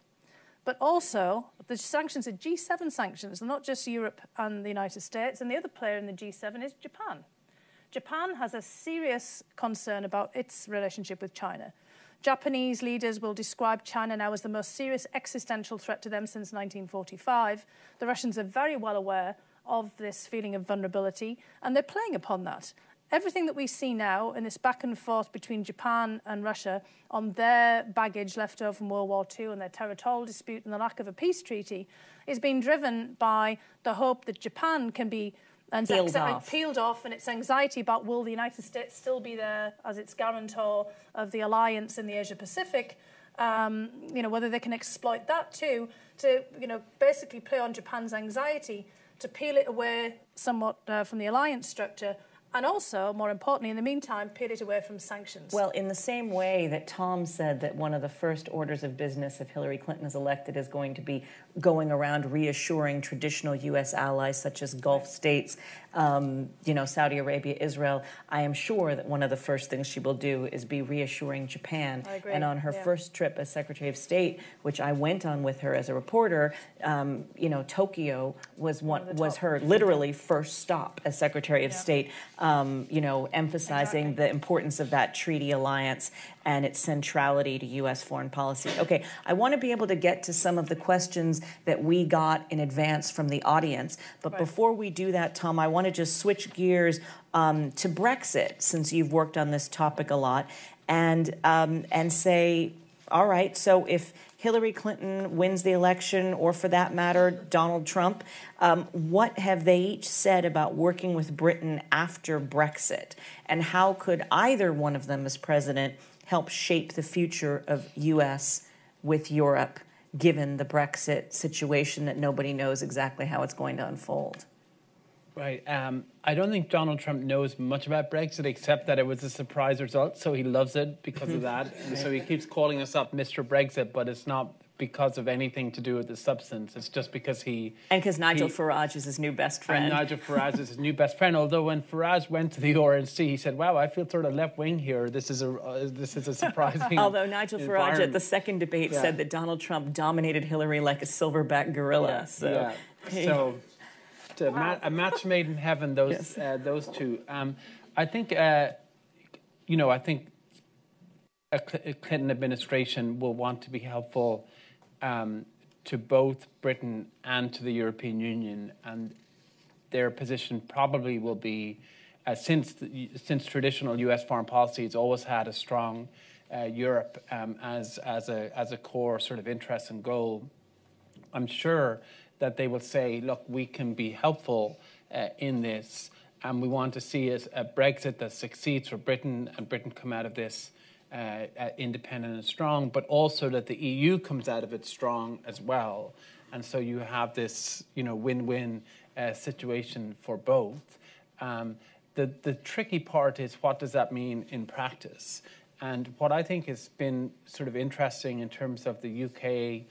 but also the sanctions are G7 sanctions, not just Europe and the United States. And the other player in the G7 is Japan. Japan has a serious concern about its relationship with China. Japanese leaders will describe China now as the most serious existential threat to them since 1945. The Russians are very well aware of this feeling of vulnerability, and they're playing upon that. Everything that we see now in this back and forth between Japan and Russia on their baggage left over from World War II and their territorial dispute and the lack of a peace treaty is being driven by the hope that Japan can be peeled off, and its anxiety about will the United States still be there as its guarantor of the alliance in the Asia-Pacific, whether they can exploit that too to, basically play on Japan's anxiety to peel it away somewhat from the alliance structure. And also, more importantly, in the meantime, peel it away from sanctions. Well, in the same way that Tom said that one of the first orders of business if Hillary Clinton is elected is going to be going around reassuring traditional U.S. allies such as Gulf states, Saudi Arabia, Israel, I am sure that one of the first things she will do is be reassuring Japan. I agree. And on her first trip as Secretary of State, which I went on with her as a reporter, Tokyo was her literally first stop as Secretary of State. Emphasizing the importance of that treaty alliance and its centrality to U.S. foreign policy. Okay, I want to be able to get to some of the questions that we got in advance from the audience. But before we do that, Tom, I want to just switch gears to Brexit, since you've worked on this topic a lot, and say, all right, so if Hillary Clinton wins the election, or for that matter, Donald Trump, what have they each said about working with Britain after Brexit? And how could either one of them as president help shape the future of U.S. with Europe, given the Brexit situation that nobody knows exactly how it's going to unfold? Right. I don't think Donald Trump knows much about Brexit, except that it was a surprise result, so he loves it because of that. And so he keeps calling us up Mr. Brexit, but it's not because of anything to do with the substance. It's just because he... And because Nigel Farage is his new best friend. And Nigel Farage is his new best friend, although when Farage went to the RNC, he said, wow, I feel sort of left-wing here. This is a surprising Although Nigel Farage at the second debate said that Donald Trump dominated Hillary like a silverback gorilla. A match made in heaven, those two. I think a Clinton administration will want to be helpful to both Britain and to the European Union, and their position probably will be, since traditional U.S. foreign policy has always had a strong Europe as a core sort of interest and goal, I'm sure that they will say, look, we can be helpful in this, and we want to see a Brexit that succeeds for Britain, and Britain come out of this independent and strong, but also that the EU comes out of it strong as well. And so you have this, win-win situation for both. The tricky part is, what does that mean in practice? And what I think has been sort of interesting in terms of the UK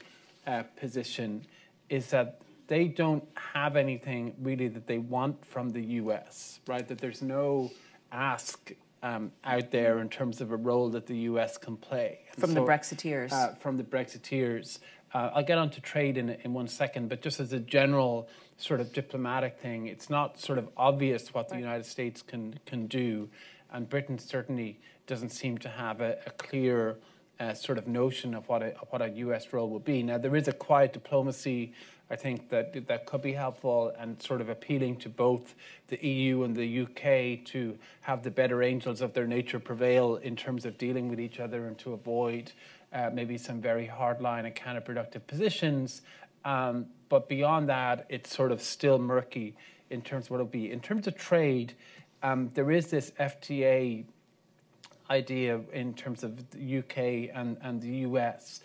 position is that they don't have anything really that they want from the US, right? That there's no ask out there in terms of a role that the US can play. From the Brexiteers. From the Brexiteers. I'll get on to trade in 1 second, but just as a general sort of diplomatic thing, it's not sort of obvious what the United States can do, and Britain certainly doesn't seem to have a clear sort of notion of what a US role will be. Now, there is a quiet diplomacy, I think, that could be helpful and sort of appealing to both the EU and the UK to have the better angels of their nature prevail in terms of dealing with each other and to avoid maybe some very hardline and counterproductive positions. But beyond that, it's sort of still murky in terms of what it'll be. In terms of trade, there is this FTA idea in terms of the UK and the US.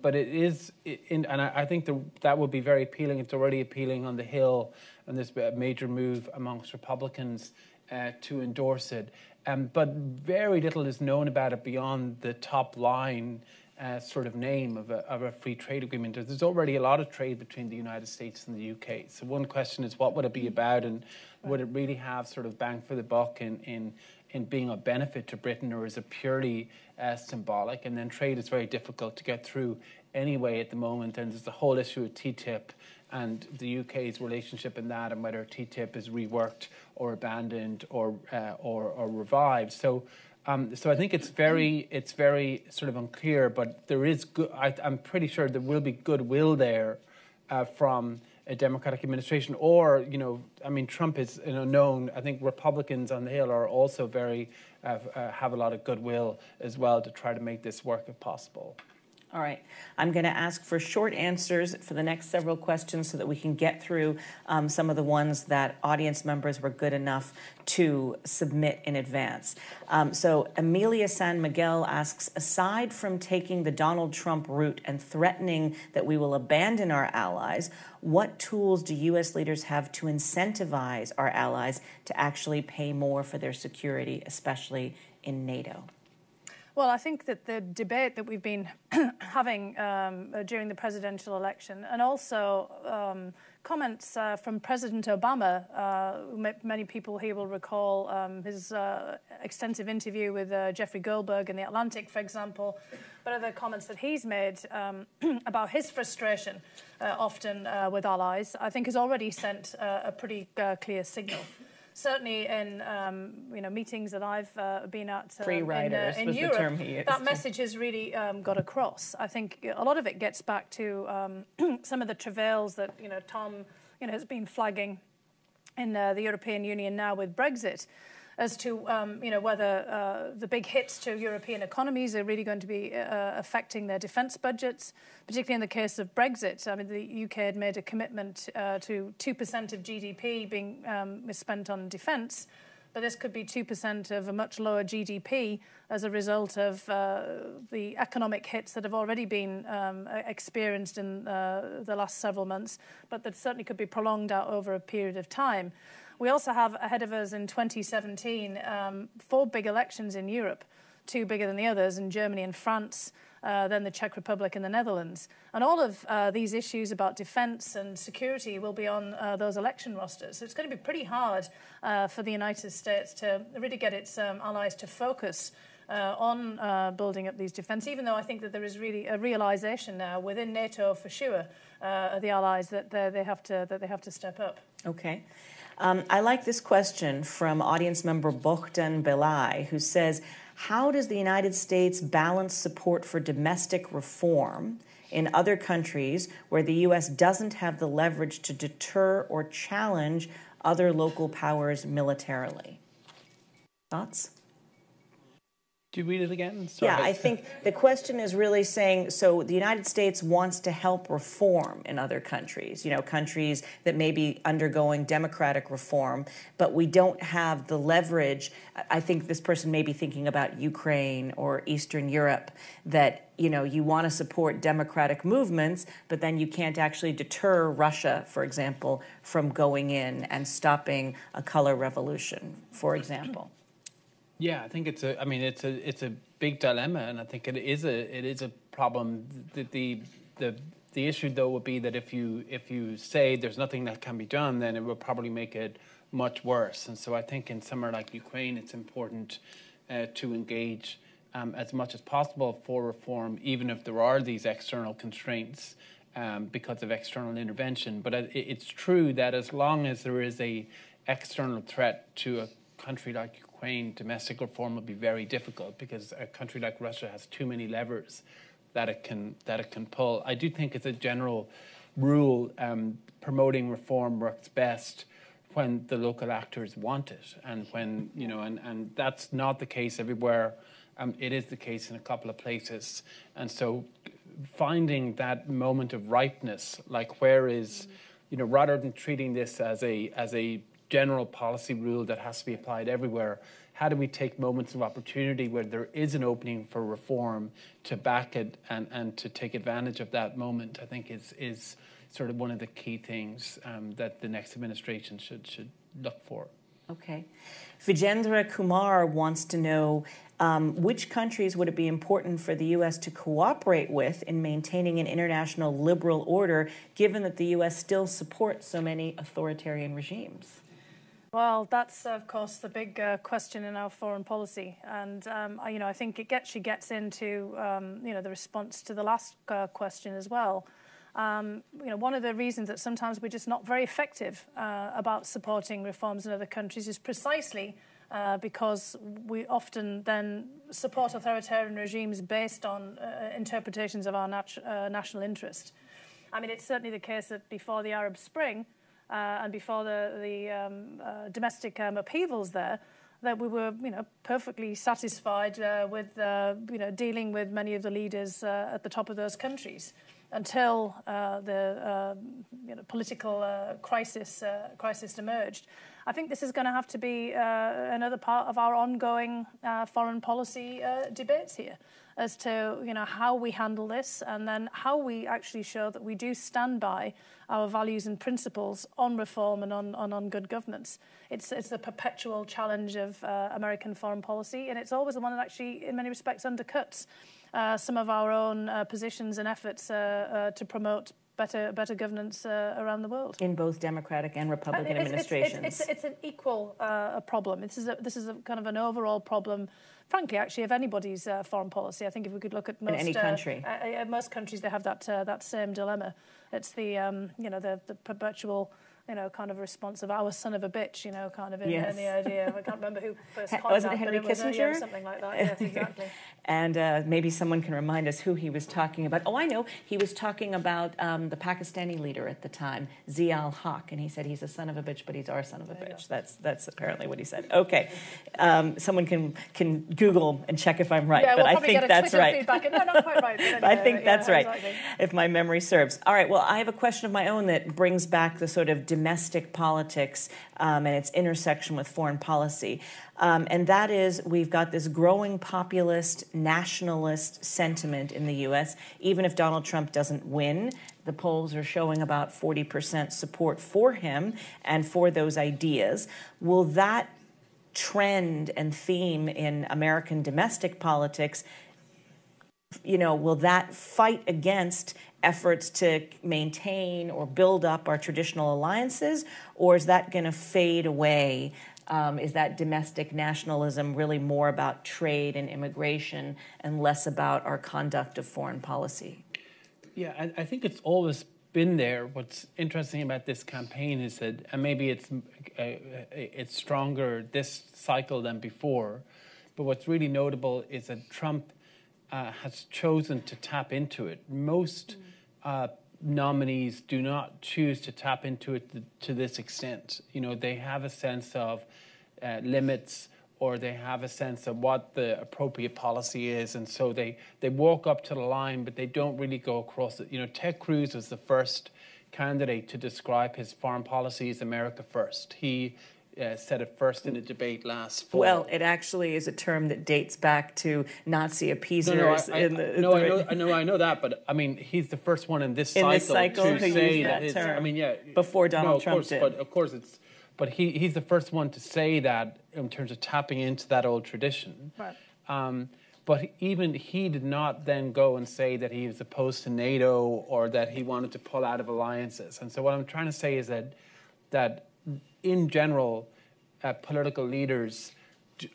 But it is, and I think that would be very appealing. It's already appealing on the Hill, and there's a major move amongst Republicans to endorse it. But very little is known about it beyond the top line sort of name of a free trade agreement. There's already a lot of trade between the United States and the UK. So one question is, what would it be about, and would it really have sort of bang for the buck in being a benefit to Britain, or is it purely symbolic? And then trade is very difficult to get through anyway at the moment, and there's the whole issue of TTIP and the UK's relationship in that, and whether TTIP is reworked or abandoned or revived. So I think it's very sort of unclear, but there is I'm pretty sure there will be goodwill there from a Democratic administration, or Trump is known. I think Republicans on the Hill are also have a lot of goodwill as well to try to make this work if possible. All right. I'm going to ask for short answers for the next several questions so that we can get through some of the ones that audience members were good enough to submit in advance. So Amelia San Miguel asks, aside from taking the Donald Trump route and threatening that we will abandon our allies, what tools do U.S. leaders have to incentivize our allies to actually pay more for their security, especially in NATO? Well, I think that the debate that we've been having during the presidential election, and also comments from President Obama, many people here will recall his extensive interview with Jeffrey Goldberg in The Atlantic, for example, but other comments that he's made about his frustration often with allies, I think has already sent a pretty clear signal. Certainly in meetings that I've been at free riders in was Europe, the term he used. That message has really got across. I think a lot of it gets back to some of the travails that Tom has been flagging in the European Union now with Brexit, as to whether the big hits to European economies are really going to be affecting their defence budgets, particularly in the case of Brexit. I mean, the UK had made a commitment to 2% of GDP being spent on defence, but this could be 2% of a much lower GDP as a result of the economic hits that have already been experienced in the last several months, but that certainly could be prolonged out over a period of time. We also have ahead of us in 2017 4 big elections in Europe, 2 bigger than the others, in Germany and France, then the Czech Republic and the Netherlands. And all of these issues about defence and security will be on those election rosters. So it's going to be pretty hard for the United States to really get its allies to focus on building up these defence, even though I think that there is really a realisation now within NATO for sure, the allies, that they have to step up. Okay. I like this question from audience member Bohdan Belai, who says, how does the United States balance support for domestic reform in other countries where the U.S. doesn't have the leverage to deter or challenge other local powers militarily? Thoughts? Do you read it again? Sorry. Yeah, I think the question is really saying, so the United States wants to help reform in other countries, countries that may be undergoing democratic reform, but we don't have the leverage. I think this person may be thinking about Ukraine or Eastern Europe, that, you want to support democratic movements, but then you can't actually deter Russia, for example, from going in and stopping a color revolution, for example. Yeah, I think it's a big dilemma, and I think it is a problem. The issue though would be that if you say there's nothing that can be done, then it will probably make it much worse. And so I think in somewhere like Ukraine, it's important to engage as much as possible for reform, even if there are these external constraints because of external intervention. But it's true that as long as there is a external threat to a country like Ukraine, domestic reform will be very difficult because a country like Russia has too many levers that it can pull. I do think as a general rule, promoting reform works best when the local actors want it, and when and that's not the case everywhere. It is the case in a couple of places, and so finding that moment of ripeness, like where is, rather than treating this as a general policy rule that has to be applied everywhere, how do we take moments of opportunity where there is an opening for reform to back it and to take advantage of that moment, I think is sort of one of the key things that the next administration should look for. Okay. Vijendra Kumar wants to know which countries would it be important for the U.S. to cooperate with in maintaining an international liberal order, given that the U.S. still supports so many authoritarian regimes? Well, that's, of course, the big question in our foreign policy. And, I think it actually gets into, the response to the last question as well. One of the reasons that sometimes we're just not very effective about supporting reforms in other countries is precisely because we often then support authoritarian regimes based on interpretations of our national interest. I mean, it's certainly the case that before the Arab Spring, and before the domestic upheavals there, that we were, perfectly satisfied with, dealing with many of the leaders at the top of those countries until the political crisis emerged. I think this is going to have to be another part of our ongoing foreign policy debates here, as to how we handle this, and then how we actually show that we do stand by our values and principles on reform and on good governance. It's the perpetual challenge of American foreign policy, and it's always the one that actually, in many respects, undercuts some of our own positions and efforts to promote better governance around the world. In both Democratic and Republican administrations. It's an equal problem. This is a kind of an overall problem, frankly, actually, of anybody's foreign policy. I think if we could look at most, in any country, most countries, they have that same dilemma. It's the the perpetual kind of response of our son of a bitch, kind of in the idea. I can't remember who first coined wasn't that, it Henry Kissinger? Yeah, something like that. Yes, exactly. And maybe someone can remind us who he was talking about. Oh, I know. He was talking about the Pakistani leader at the time, Zia al-Haq, and he said he's a son of a bitch, but he's our son of a bitch. That's apparently what he said. Okay. Someone can Google and check if I'm right, yeah, but we'll I think that's right. Feedback. No, not quite right. Anyway, I think that's right, exactly. If my memory serves. All right, well, I have a question of my own that brings back the sort of domestic politics and its intersection with foreign policy. And that is, we've got this growing populist, nationalist sentiment in the U.S. Even if Donald Trump doesn't win, the polls are showing about 40% support for him and for those ideas. Will that trend and theme in American domestic politics, will that fight against efforts to maintain or build up our traditional alliances, or is that going to fade away? Is that domestic nationalism really more about trade and immigration and less about our conduct of foreign policy? Yeah, I think it's always been there. What's interesting about this campaign is that, and maybe it's stronger this cycle than before, but what's really notable is that Trump has chosen to tap into it. Most nominees do not choose to tap into it to this extent. They have a sense of limits or they have a sense of what the appropriate policy is, and so they walk up to the line, but they don't really go across it. You know, Ted Cruz was the first candidate to describe his foreign policy as America first. He said it first in a debate last fall. Well, it actually is a term that dates back to Nazi appeasers. I know that, but I mean, he's the first one in this cycle to say that term. I mean, yeah, before Donald Trump did. But of course, he's the first one to say that in terms of tapping into that old tradition. Right. But even he did not then go and say that he was opposed to NATO or that he wanted to pull out of alliances. And so what I'm trying to say is that in general, political leaders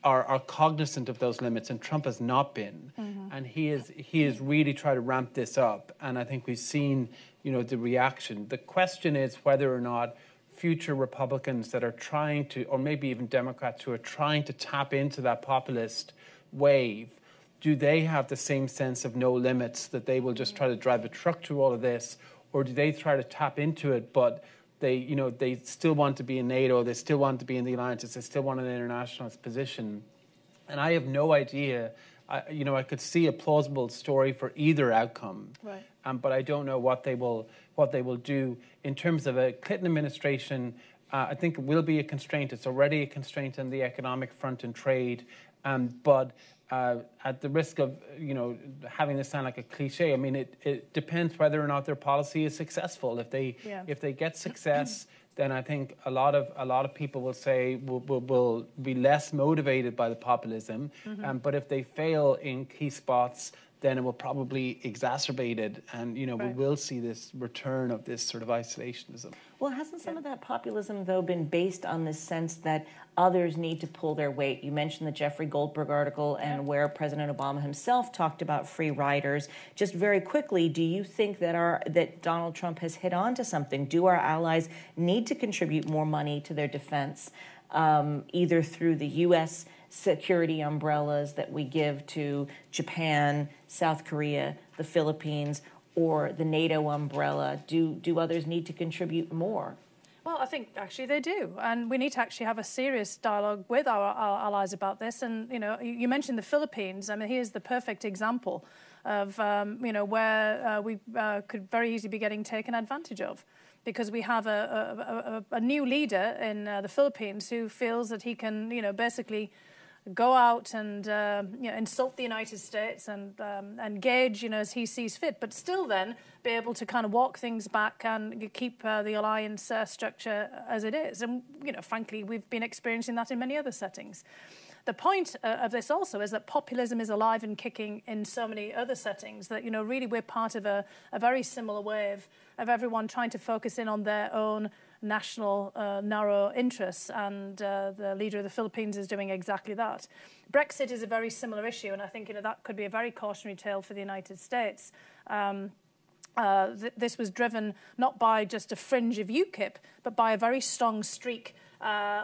are cognizant of those limits, and Trump has not been. Mm-hmm. And he is really trying to ramp this up. And I think we've seen, the reaction. The question is whether or not future Republicans that are trying to, or maybe even Democrats who are trying to tap into that populist wave, do they have the same sense of no limits, that they will just try to drive a truck through all of this, or do they try to tap into it, but they still want to be in NATO, they still want to be in the alliances, they still want an internationalist position? And I have no idea. I could see a plausible story for either outcome, right. But I don't know what they will do in terms of a Clinton administration. I think it will be a constraint. It's already a constraint on the economic front and trade, but at the risk of having this sound like a cliche, I mean it depends whether or not their policy is successful. If they get success, then I think a lot of people will say will be less motivated by the populism. Mm-hmm. But if they fail in key spots, then it will probably exacerbate it, and right. we will see this return of this sort of isolationism. Well, hasn't some of that populism, though, been based on this sense that others need to pull their weight? You mentioned the Jeffrey Goldberg article, and where President Obama himself talked about free riders. Just very quickly, do you think that Donald Trump has hit on to something? Do our allies need to contribute more money to their defense, either through the U.S. security umbrellas that we give to Japan, South Korea, the Philippines, or the NATO umbrella? Do others need to contribute more? Well, I think actually they do, and we need to actually have a serious dialogue with our allies about this. And you mentioned the Philippines. I mean, here's the perfect example of where we could very easily be getting taken advantage of, because we have a new leader in the Philippines who feels that he can basically go out and insult the United States and engage as he sees fit, but still then be able to kind of walk things back and keep the alliance structure as it is. And frankly, we've been experiencing that in many other settings. The point of this also is that populism is alive and kicking in so many other settings that really we're part of a very similar wave of everyone trying to focus in on their own national narrow interests, and the leader of the Philippines is doing exactly that. Brexit is a very similar issue, and I think that could be a very cautionary tale for the United States. This was driven not by just a fringe of UKIP, but by a very strong streak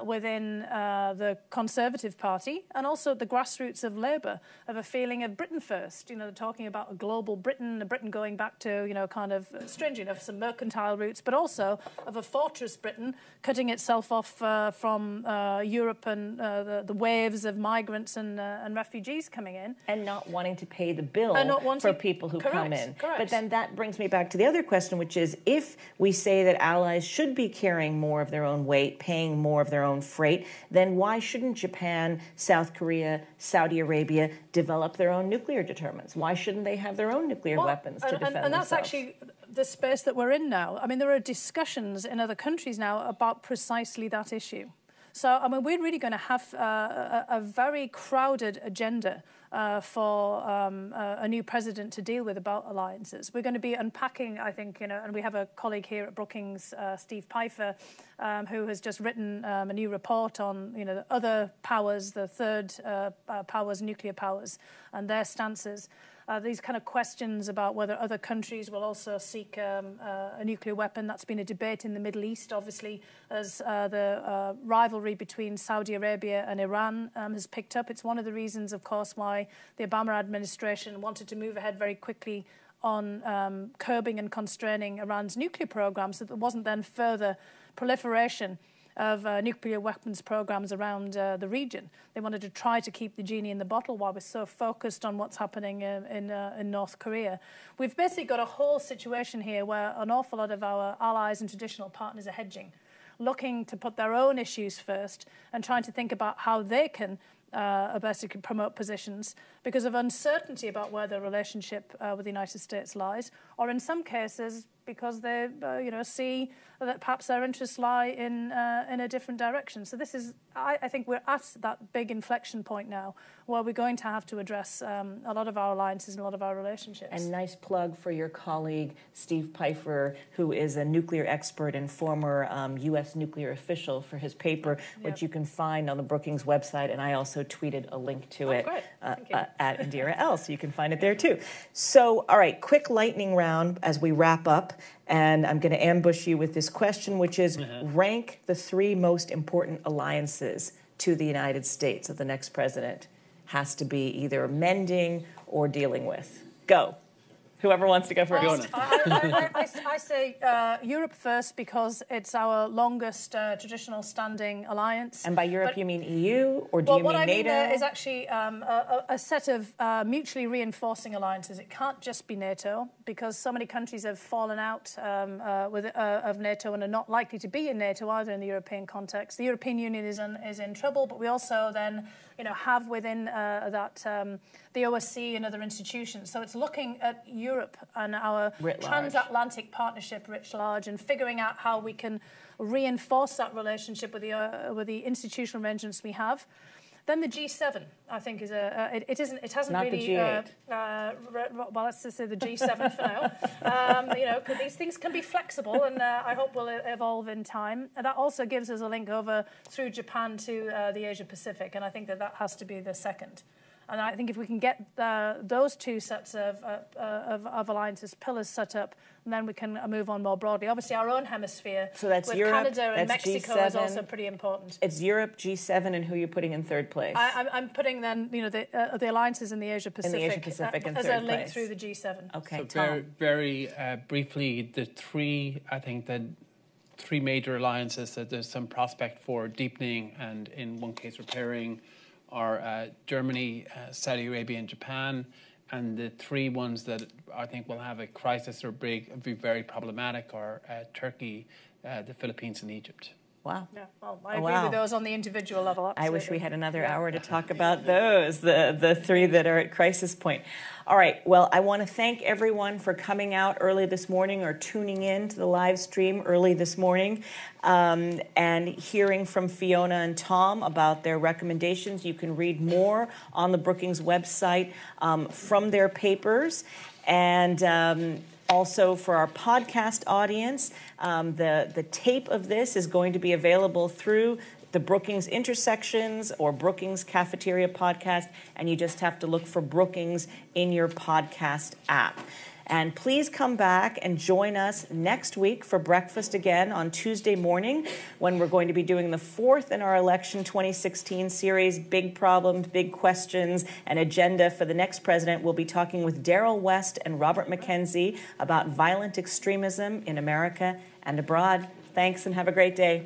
within the Conservative Party, and also the grassroots of Labour, of a feeling of Britain first. They're talking about a global Britain, a Britain going back to, kind of stringent of some mercantile roots, but also of a fortress Britain cutting itself off from Europe and the waves of migrants and refugees coming in. And not wanting to pay the bill for people who come in. Correct. But then that brings me back to the other question, which is, if we say that allies should be carrying more of their own weight, paying more of their own freight, then why shouldn't Japan, South Korea, Saudi Arabia develop their own nuclear deterrents? Why shouldn't they have their own nuclear weapons to defend themselves? And that's actually the space that we're in now. I mean, there are discussions in other countries now about precisely that issue. So, I mean, we're really going to have a very crowded agenda for a new president to deal with about alliances. We're going to be unpacking, I think, and we have a colleague here at Brookings, Steve Pfeiffer, who has just written a new report on, the other powers, the third powers, nuclear powers, and their stances. These kind of questions about whether other countries will also seek a nuclear weapon. That's been a debate in the Middle East, obviously, as the rivalry between Saudi Arabia and Iran has picked up. It's one of the reasons, of course, why the Obama administration wanted to move ahead very quickly on curbing and constraining Iran's nuclear program, so that there wasn't then further proliferation of nuclear weapons programs around the region. They wanted to try to keep the genie in the bottle while we're so focused on what's happening in North Korea. We've basically got a whole situation here where an awful lot of our allies and traditional partners are hedging, looking to put their own issues first and trying to think about how they can basically promote positions because of uncertainty about where their relationship with the United States lies, or in some cases because they see that perhaps their interests lie in a different direction. So this is, I think we're at that big inflection point now where we're going to have to address a lot of our alliances and a lot of our relationships. And nice plug for your colleague, Steve Pfeiffer, who is a nuclear expert and former U.S. nuclear official, for his paper, which you can find on the Brookings website. And I also tweeted a link to it at Indira L, so you can find it there too. So, all right, quick lightning round as we wrap up. And I'm going to ambush you with this question, which is rank the 3 most important alliances to the United States of the next president. Has to be either mending or dealing with. Go. Whoever wants to go first. I say Europe first because it's our longest traditional standing alliance. And by Europe, you mean EU, or do you mean NATO? What I mean there is actually a set of mutually reinforcing alliances. It can't just be NATO, because so many countries have fallen out of NATO and are not likely to be in NATO either in the European context. The European Union is in trouble, but we also then have within that the OSCE and other institutions. So it's looking at Europe and our transatlantic partnership writ large and figuring out how we can reinforce that relationship with the institutional arrangements we have. Then the G7, I think, is it hasn't not really. The G8. Well, let's just say the G7 for now. These things can be flexible, and I hope will evolve in time. And that also gives us a link over through Japan to the Asia Pacific, and I think that has to be the second. And I think if we can get those 2 sets of alliances, pillars set up, and then we can move on more broadly. Obviously, our own hemisphere with Canada and Mexico G7. Is also pretty important. It's Europe, G7, and who you're putting in third place? I'm putting then the alliances in the Asia Pacific, in third as a link place. through the G7. Okay, so Tom. very briefly, the 3 major alliances that there's some prospect for deepening and in one case repairing are Germany, Saudi Arabia and Japan, and the 3 ones that I think will have a crisis or be very problematic are Turkey, the Philippines and Egypt. Wow. Yeah, well, I agree with those on the individual level. Absolutely. I wish we had another hour to talk about those, the 3 that are at crisis point. All right. Well, I want to thank everyone for coming out early this morning or tuning in to the live stream early this morning and hearing from Fiona and Tom about their recommendations. You can read more on the Brookings website from their papers. And also, for our podcast audience, the tape of this is going to be available through the Brookings Intersections or Brookings Cafeteria podcast, and you just have to look for Brookings in your podcast app. And please come back and join us next week for breakfast again on Tuesday morning, when we're going to be doing the 4th in our Election 2016 series, Big Problems, Big Questions, and Agenda for the Next President. We'll be talking with Daryl West and Robert McKenzie about violent extremism in America and abroad. Thanks and have a great day.